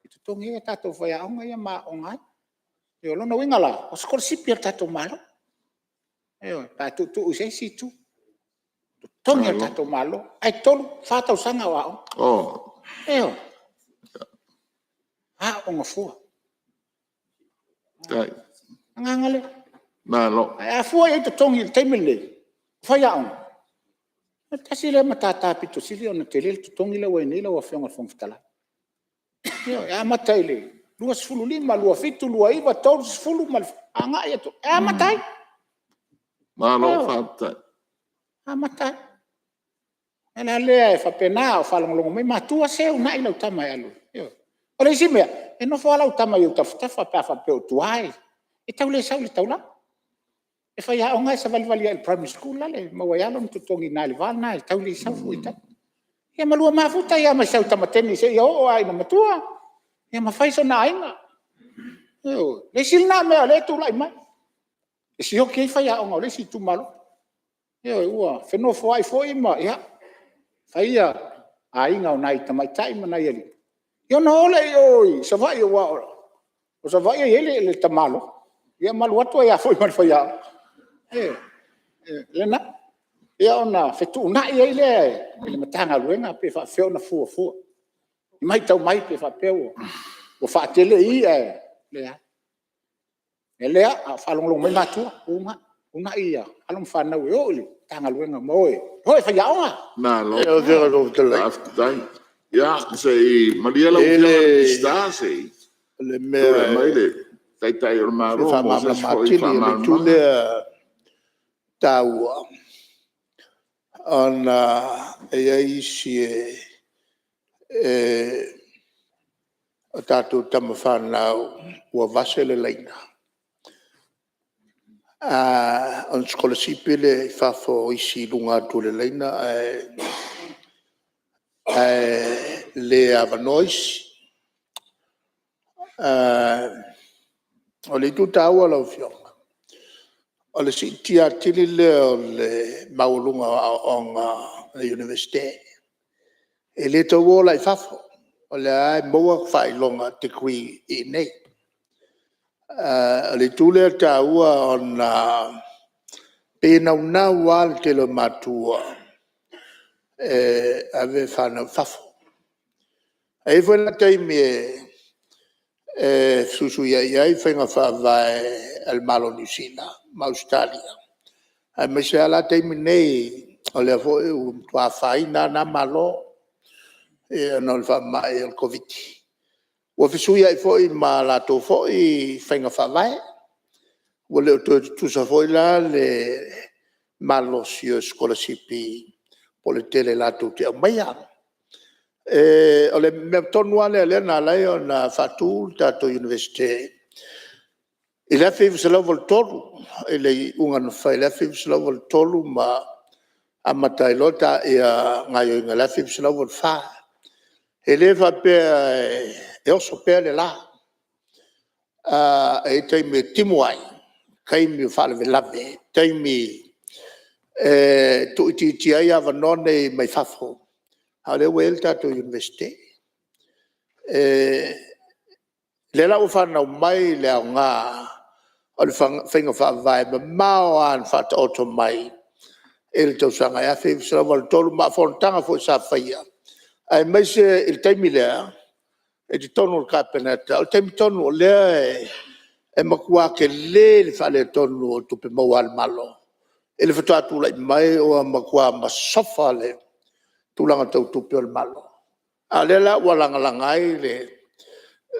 tutongi e tatou whaiaonga ia maa o ngai e o lona winga la o skolasipi al tatou malo e o tatou tu usei si tu tutongi al tatou malo ai tolu whatau sanga wa o Oh, e o o ngafua tai. ngangale Malo. ai a fua e tutongi teimele whaiaonga tasi le matata pito sili ona tele tutongi le wai nei la wa fionga fongfitala yo ya matai le lua sfulu lima lua fitu lua iwa tolu sfulu mal anga ya to ya matai Malo fatai. matai ela le fa pena o fa longo mai matua se una ila utama ya lu yo o le sime e no fa la utama yo tafa fa pe o tuai e tau le sau le tau la e fa ya onga sa vali el primary school la le ma wa ya lo tutongi na le val na tau le sau fu ita ya malua mafuta ya ma sau tamateni se yo o ai na matua ya ma fai so na ainga yo le silna me le tu lai mai e si o ke fa ya onga le si tu malo yo ua feno fo ai fo ima ya fai ya ainga o nai tamai tai mana yeli yo no le yo sa vai yo wa o sa vai ele le tamalo ya malu atu ya fo ima fa ya le na ya ona fetu na ye le matanga luenga pe fa fe ona fu mai tau mai pe fa pe o fa tele i le ya ele a fa long mai matu una ia alum fa na yo le tanga luenga moe hoi fa ya ona Malo. E o vera lo tele. Tai. Ja, sei Mariela o sta sei. Le Tora mai me le. Tai tai o maro. fa ma la matili le tule taua. Ona e ai si o tātou tamawhanau ua vasele leina. On skolasipi le whafo isi lunga tule leina le avanoisi. O le tutaua lau fionga. O le si tia tili le o le maulunga o ngā universite. E le tau o lai whafo. O le ai moa whailonga te kui i nei. O le tule ta ua o na pēnau nā wāl te lo matua. Ave whanau whafo. E whena teimi susu iai whenga whawai al malo New Zealand, ma Australia. Ai me se ala teimi nei o le fo tua whaina na malo no le whamai el COVID. Ua fisu iai fo i ma la tō fo i whenga whawai. Ua leo tusa fo i la le malo sio skolasipi po le tele la tō te au mai ana. O le mea tonua le na lai o na whatu tato universite. I le whiu se lau vol tolu, i le unga na whai le whiu se lau vol tolu ma amatai lota i a ngai o inga le whiu se lau vol wha. E le whapea e oso pea le la. E teimi timuai, kaimi whale ve lave, teimi tu iti ai awa none mai whafo. Hale wel tato universite. Le lau whanau mai le au ngā, o le whinga whawai, ma mao an whata oto mai, e le tausanga e a whiu sara wale tolu, ma whontanga fo sa whaia. Ai mai se il taimi lea, e te tonu o kapenata, o taimi tonu o lea e makua ke le whale tonu o tupe mau al malo. E le whatuatu lai mai o makua ma sofa le, tulanga tau tupe o malo. A le la walanga langai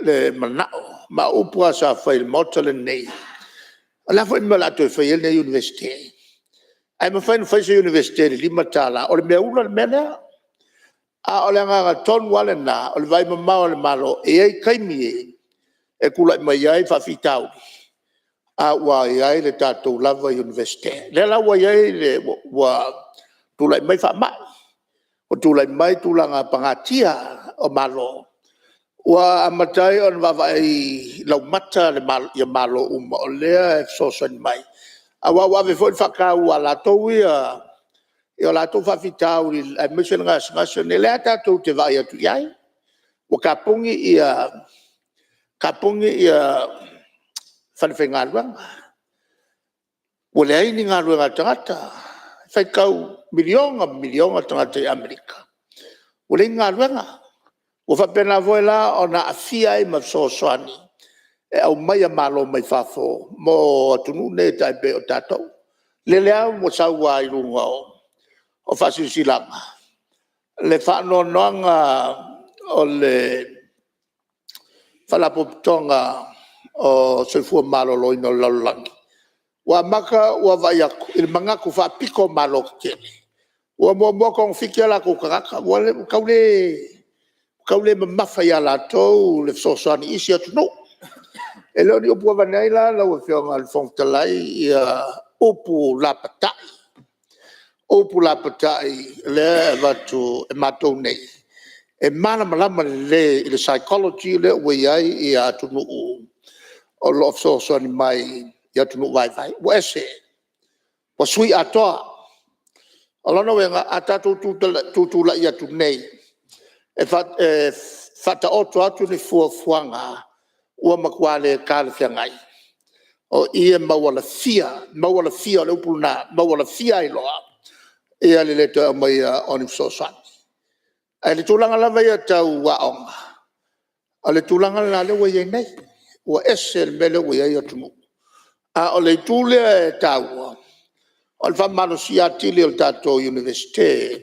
le manao, ma upua sa whai le mota le nei. A la whai mala toi whai el nei universite. Ai ma whai sa universite le lima tala, o le mea ula le mena, a o le nganga ton wale na, o le vai mamao le malo, e ai kaimi e kula mai ai whawhitau. A wa ai le tātou lava universite. Le la wa ai le wa tulai mai whamai. O tulai mai tulanga pangatia o malo. Ua amatai on wawai lau mata le malo uma o lea e sosan mai. A wa ve foi whakau a la tau ia e o lātou whawhitau i a mission ngas ne lea tātou te vai atu iai. O ka pungi ia whanwhi ngā ruanga. O lea ini ngā ruanga tangata, whaikau milionga tangata i Amerika. O lea ngā ruanga. O whapena voe la o na awhia i ma sosoani. E au mai a malo mai whafo, mo atunu ne tai pe o tātou. Le lea mo saua i runga o whasisilanga. Le whanonoanga o le whalapotonga o soifua malo loino laulangi. Wa maka ua vai aku, il mangaku whapiko malo kene. Ua mua kong whikia la kukakaka, ua le kaule mawhai ala tau le sosoani isi atu no. E leo ni opua vanei la lau e whionga le whongtalai i upu lapatai. Upu lapatai le watu e matou nei. E mana malama le i le psychology le ue iai i atu no o lo sosoani mai i atu no vai. Ua ese, ua sui atoa. Alana wenga atatou tutula i atu nei. E fata oto atu ni fuanga ua makuale kale fiangai. O ia mawala fia le upuna, mawala fia i loa. Ia le leto a mai onim sosan. Ai le tulanga lava ia tau waonga. A le tulanga la le wei nei. Ua ese le mele wei ai atumu. A o le tule e tau. O le whamano si atili o le tato universite.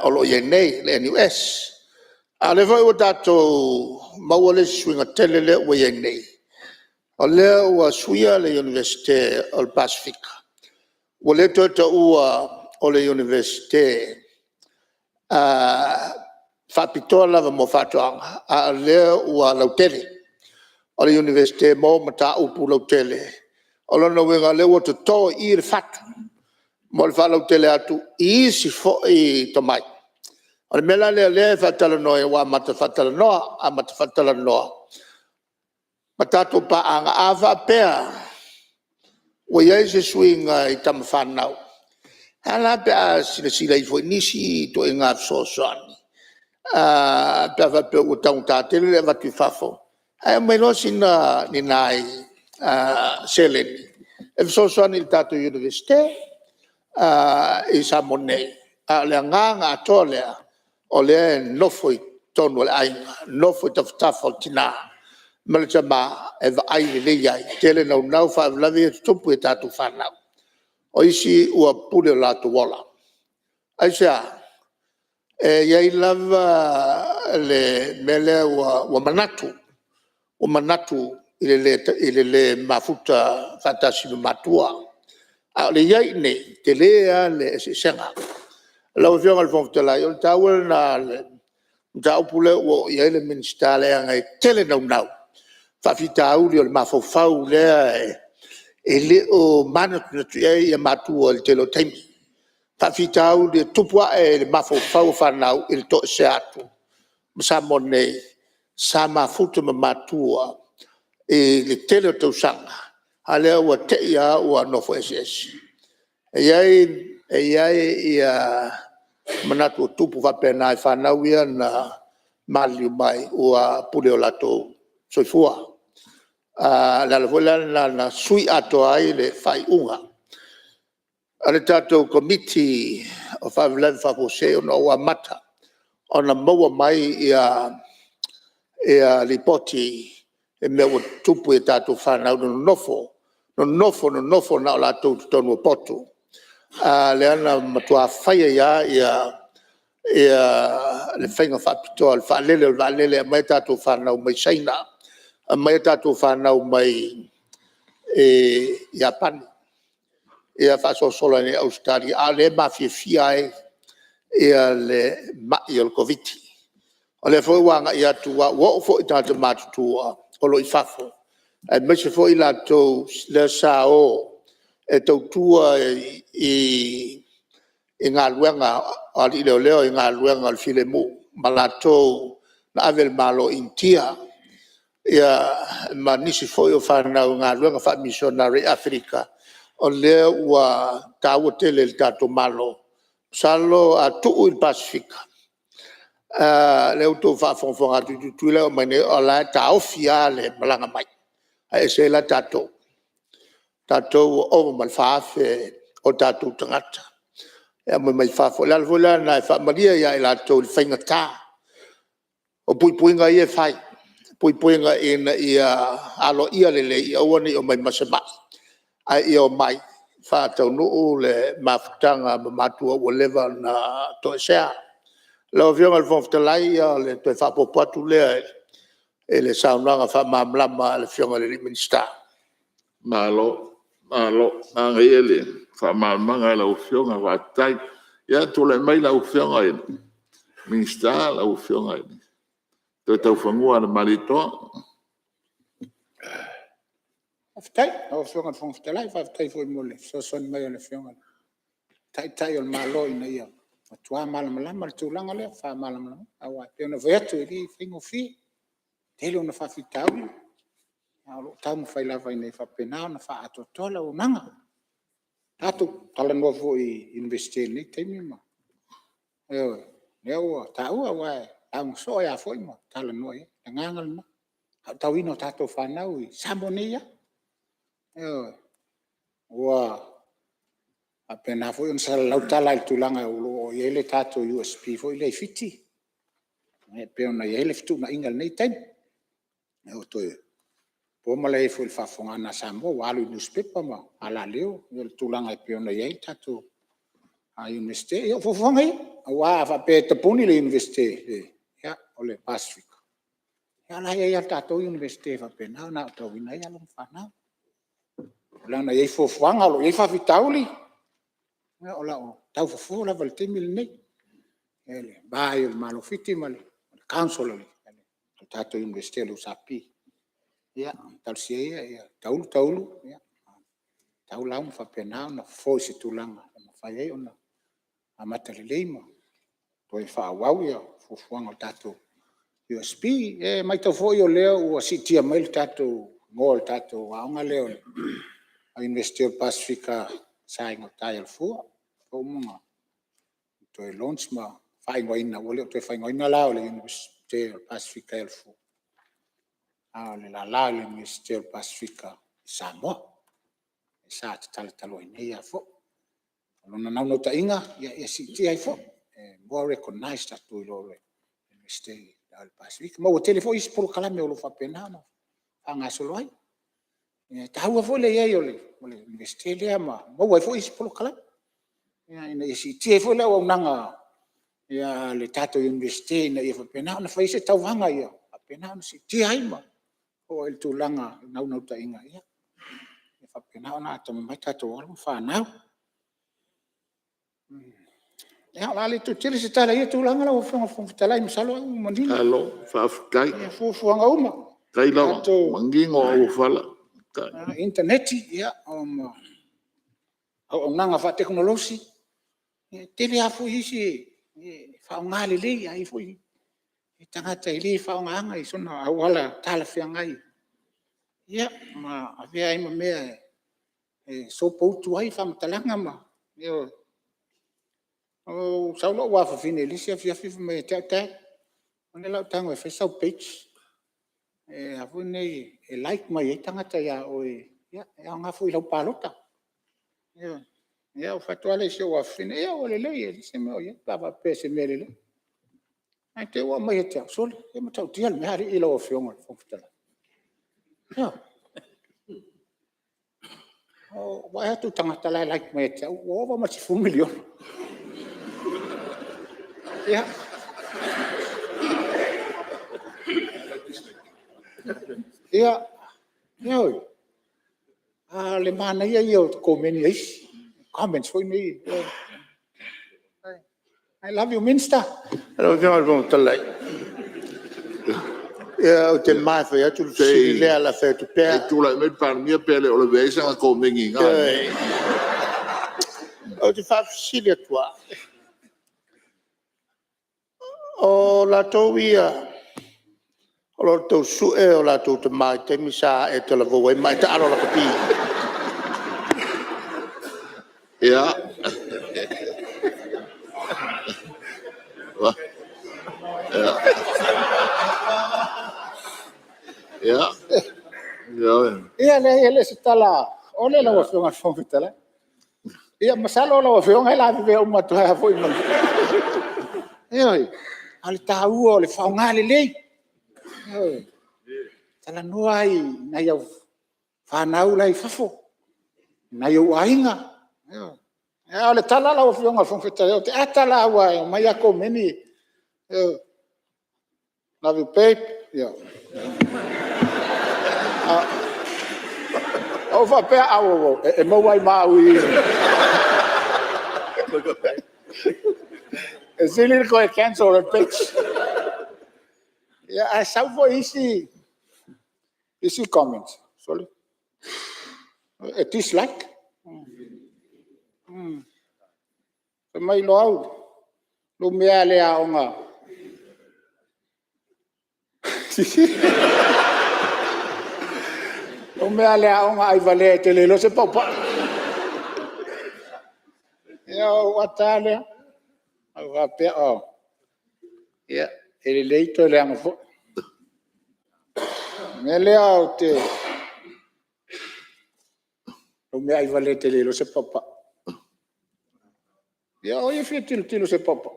O lo ia nei, le NUS. A le vai o tato maua le swinga tele le ua ia nei. O le ua suia le Universite o le Pasifika. Ua le tota ua o le Universite whapitoa lava mo whatoanga. A le ua lautele. O le Universite mo mata upu lautele. O lona wenga le ua to i le whatu. Mo le whalautele atu i isi fo i tomai. O le mela le whatala noa e wa mata whatala noa, a mata whatala noa. Matato pa anga awa pea. Wa iai se suinga i tama whanau. Ala pea sila i fo nisi to i ngā sosoani. Pea whapea ua taung tātele le watu whafo. Ai mai no sina ni nai seleni. E sosoani i tato universite i Samonei. Le nganga atoa lea. O le nofo i tonu le ainga, nofo i tafutafa o tina. Mele tama e va aile le iai, tele nau whaavlavi e tupu e tātu whanau. O isi ua pule o lātu wala. Aisea, iai lava le mele ua manatu. Ua manatu i le mafuta whatasinu matua. A le iai ne, te lea le se senga. Lau whionga le whongtalai, o le tawel na le taupule o iai le minsta lea ngai tele nau. Whawhita auli o le mawhauwhau lea e le o manatu na tu iai e matua le telo taimi. Whawhita auli e tupua e le mawhauwhau whanau i le to se atu. Msamo nei, sa mafuta ma matua e le telo tausanga. Halea ua te ia ua nofo SS. E iai ia manatu o tupu whapena e whanau ia na maliu mai ua pule o lato soifua. Lala voila na sui ato ai le whai unga. Ale tātou komiti o whawilai whapose o na ua mata. O na maua mai ia ripoti e mea o tupu e tātou whanau no nofo. No nofo na o lato tonu o potu. Le ana matua whaia ia le whainga whapitoa, le whalele mai tātou whanau mai China, mai tātou whanau mai Japani, ia whasosola ni Australia, a le mawhiawhia ia le mai o le koviti. O le whauanga i atua, wo fo i tātou mātutua, o lo i whafo. E mai se fo i lātou le sao, e tautua i ngā luenga, ali leo i ngā luenga al file mu, malatou na avel malo intia, ia ma nisi foi o whanau ngā luenga wha missionary Afrika, o lea ua tāua tele le tātou malo. Salo a tuu il Pasifika. Leo tō whaafonfonga tutu leo mane o la tāofia le malanga mai. A se la tātou. Tātou o mal whaafe o tātou tangata. Ea mai whaafo. Lala vola na e whaamaria ia i lātou le whaingatā. O puipuinga ia whai. Puipuinga ina ia alo ia lele ia uani o mai masama. Ai ia o mai. Whaatau nuu le mafutanga mamatua ua lewa na toe sea. Lau vionga le whomftalai ia le toe whapopatu lea e le saunanga whamamlama le vionga le minister. Malo, nanga ele, whamamanga lau whionga watai, ia tole mai lau whionga ene, minsta lau whionga ene. Toi tau whangua na maritoa. Aftai, o whionga le whomftalai, whaftai fwy mole, so son mai o le whionga. Tai o le malo ina ia. Tua malamalama le tūlanga lea, wha malamalama. Awa, pe ona veatu i li whaingo fi. Tele ona whawhitau. Alo, tau mo whailava i nei whapenao na wha atotola o nanga. Tātou tala noa fo i universite nei teimi ma. Eo, leo, tāua wae, tau so ia fo i ma, tala noa ia, ngangal ma. Tau ino tātou whanau i sambo nei ia. Eo, ua, apena foi on sala lautala il tulanga o yele tato USP foi le fiti e pe ona yele fitu na ingal nei time e o to po mala e foi fa fonga na sambo walu newspaper ma ala leo il tulanga e pe ona yele tato a universite e fo fonga wa fa pe te poni le universite ya ole Pacific ya la ya tato universite fa pe na to wina ya lo fa na la na ye fo fonga lo ye fa vitauli ola o tau fo la valte mil nei ele vai il malo fiti male council le tato universite lo sapi ya tal sia ya taulu ya taula um fa pena na fo se tulanga na fa ye ona amata le leima to e fa wau ya fo fuanga tato USP e mai to fo yo leo o sitia mai tato ngol tato wa nga leo a universite Pacifica sai ngo tail fu o mga to e launch ma fai ngo ina wole to fai ngo ina la le universite Pacifica el fu a le la le universite Pacifica Samoa sa talo ina ya fo no na ta inga ya si ti ai fo more recognized at to lo universite al Pacifica mo telefone is por kala me lo fa pena no anga solo ai tahu fo le ye yo le universite le ma mo wa fo is por kala ya ina isi tie fo la nanga ya le tato universite na ia pena na faise tau hanga ia pena si tie ai ma o el tulanga na ta inga ia fa pena na to mai tato wa fa na ya la tu tele se tala ia tulanga la fo tala im salo mondini Alo, whaafkai, fo anga uma kai lau, mangingo o whala. internet ia o nanga fa teknologi tele afu isi fa ngale le ai fu tangata ile fa nganga isona awala tala fiangai ia ma avea ai me so poutu ai fa matalanga ma yo o saulo wa fa fine lisi afia me tata ona la tango e Facebook page afu nei like mai tangata ya o ia nga fu ilo palota ia o fatuale se o fine ia o le se me o ia tava pese mele ai te o mai te sol e mo tau tial me hari ilo o fionga fofutala ia o wa tu tangata la like mai te o va ma ci fu milion ia ia ia le mana ia io comments for me I love you Minster Alo vionga le whomftalai. Ia o te mai whai atu si lea la whai tu E pēr. tula me parmia pele o le veisanga ko mingi ngā. O te whawhisili atua. O la tau ia, o la tau sue o la tau te mai, te misa e te la voe mai, te aro la kapi. Ia. Wah. Ia. Ia. Ia le se tala. Ole la wa fionga fong tala. Ia masalo la wa fionga la ve o matu ha foi man. Ia. Ale tau o le faunga le. Tala noai na ia whanau lai fafo. Na ia wainga. Ia le tala la wa fionga fong tala. Te atala wa mai ako meni. Love you, babe. Yeah. Over pe awo e mo wai maui. E sili ko e cancel the pitch. Yeah, I saw for easy comments. Sorry. It is like. Mai lo lo mea le a onga. O mea le a onga ai vale te le lo se papa. Ia o atale. Au va pe o. Ia, ele leito le anga fo. Me le au te. O mea ai vale te le lo se papa. Ia o ia fia tilo se papa.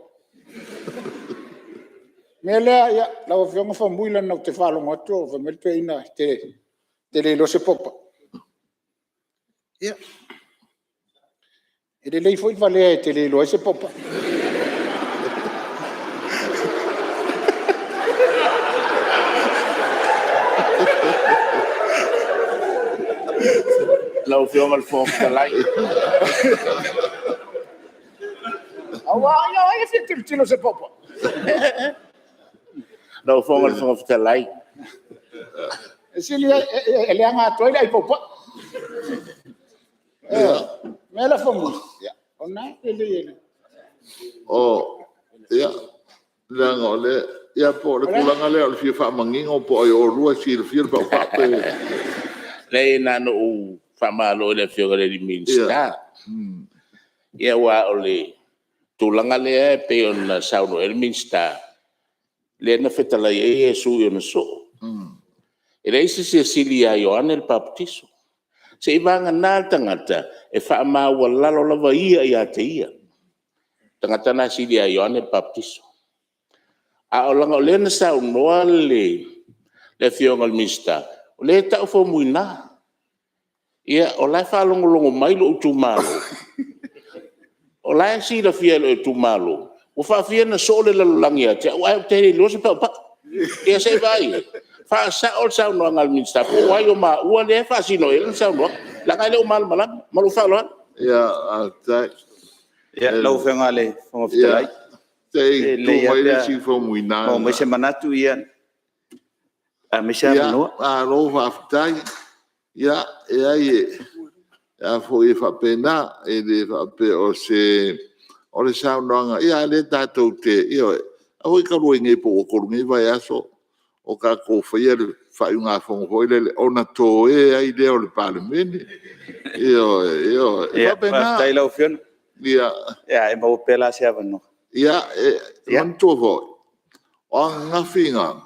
Me lea ia la o fionga fa muila na te falo ngoto fa me te ina te le lo se popa. Ia. E le foi vale te le lo se popa. La o fionga al fong talai. Awa ia fia tilo se popa. La o fong al fong talai. Sili ele anga toile ai popa. Me la fomu. Ia. Ona ele. O, ia. Langa le, ia po le kulanga le o le fia wha mangingo po ai o rua si le fia pa pape. Le na no o famalo le fionga le minsta. Ia wa o le tulanga le pe on sauno el minsta. Le na fetala e su yo no so. E le isi se silia Ioane el Baptiso. Se ivanga nā tangata e wha maa lalo lava ia te ia. Tangata nā silia Ioane el Baptiso. A o langa o le na sau noa le fionga el minsta. O le tau fo muina. Ia o lai wha longo mai lo utu malo. O lai si la fia lo utu malo. O wha fia na so le lalolangia. Te au ai te lo se pa. Ia se vai. Fa sa ol sa no ngal minsta po wa yo ma wa le fa si no el sa no la ka le o mal malam malu fa lo Ia, tai. Ia, lau whenga le, whanga whitalai. Te tu mai le si fo muina. O, me se manatu ia. A me se amanoa. A lo fa tai. Ia, e ai e. A fo e fa pena e le fa pe o le sa no nga. Ia le tatou te. Ia, a hoi ka roi ngai po o korungi vai aso. O ka ko fai fai unha fongo le ona to e ai le o le parlamento io Ia, tai lau whiona. ia Ia, e mau pela se avano. ia man to vo o nga finga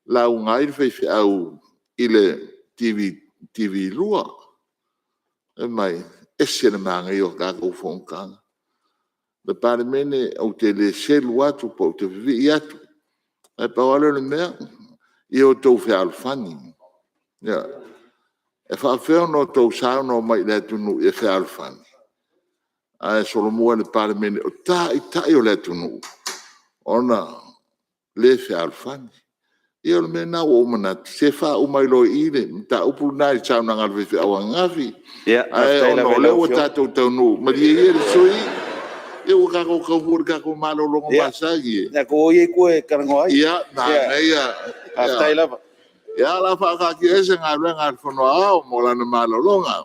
la unha il fai au ile TV lua e mai esse na manga io ka ko fonga le parlamento o te le selua tu po te vi atu e paole le mea, i o tau whea alwhani. Ia. E whawheo no tau sao no mai le tunu e whea alwhani. A e solo mua le parlamento, o i tai o le tunu. Ona, le whea alwhani. I o le mea nau o manatu, se wha umai lo i le, ta upu nai sao na ngalwe whea awa ngawi. Ia, a e ono le o tatou tau nu, mari e le sui, e o kako kauhur kako malo longo masagi. Ia, ko oi koe karango ai. Ia, na ia. Aftai lava. Ia la fa ka ki ese nga renga fono ao mo la na malo longa.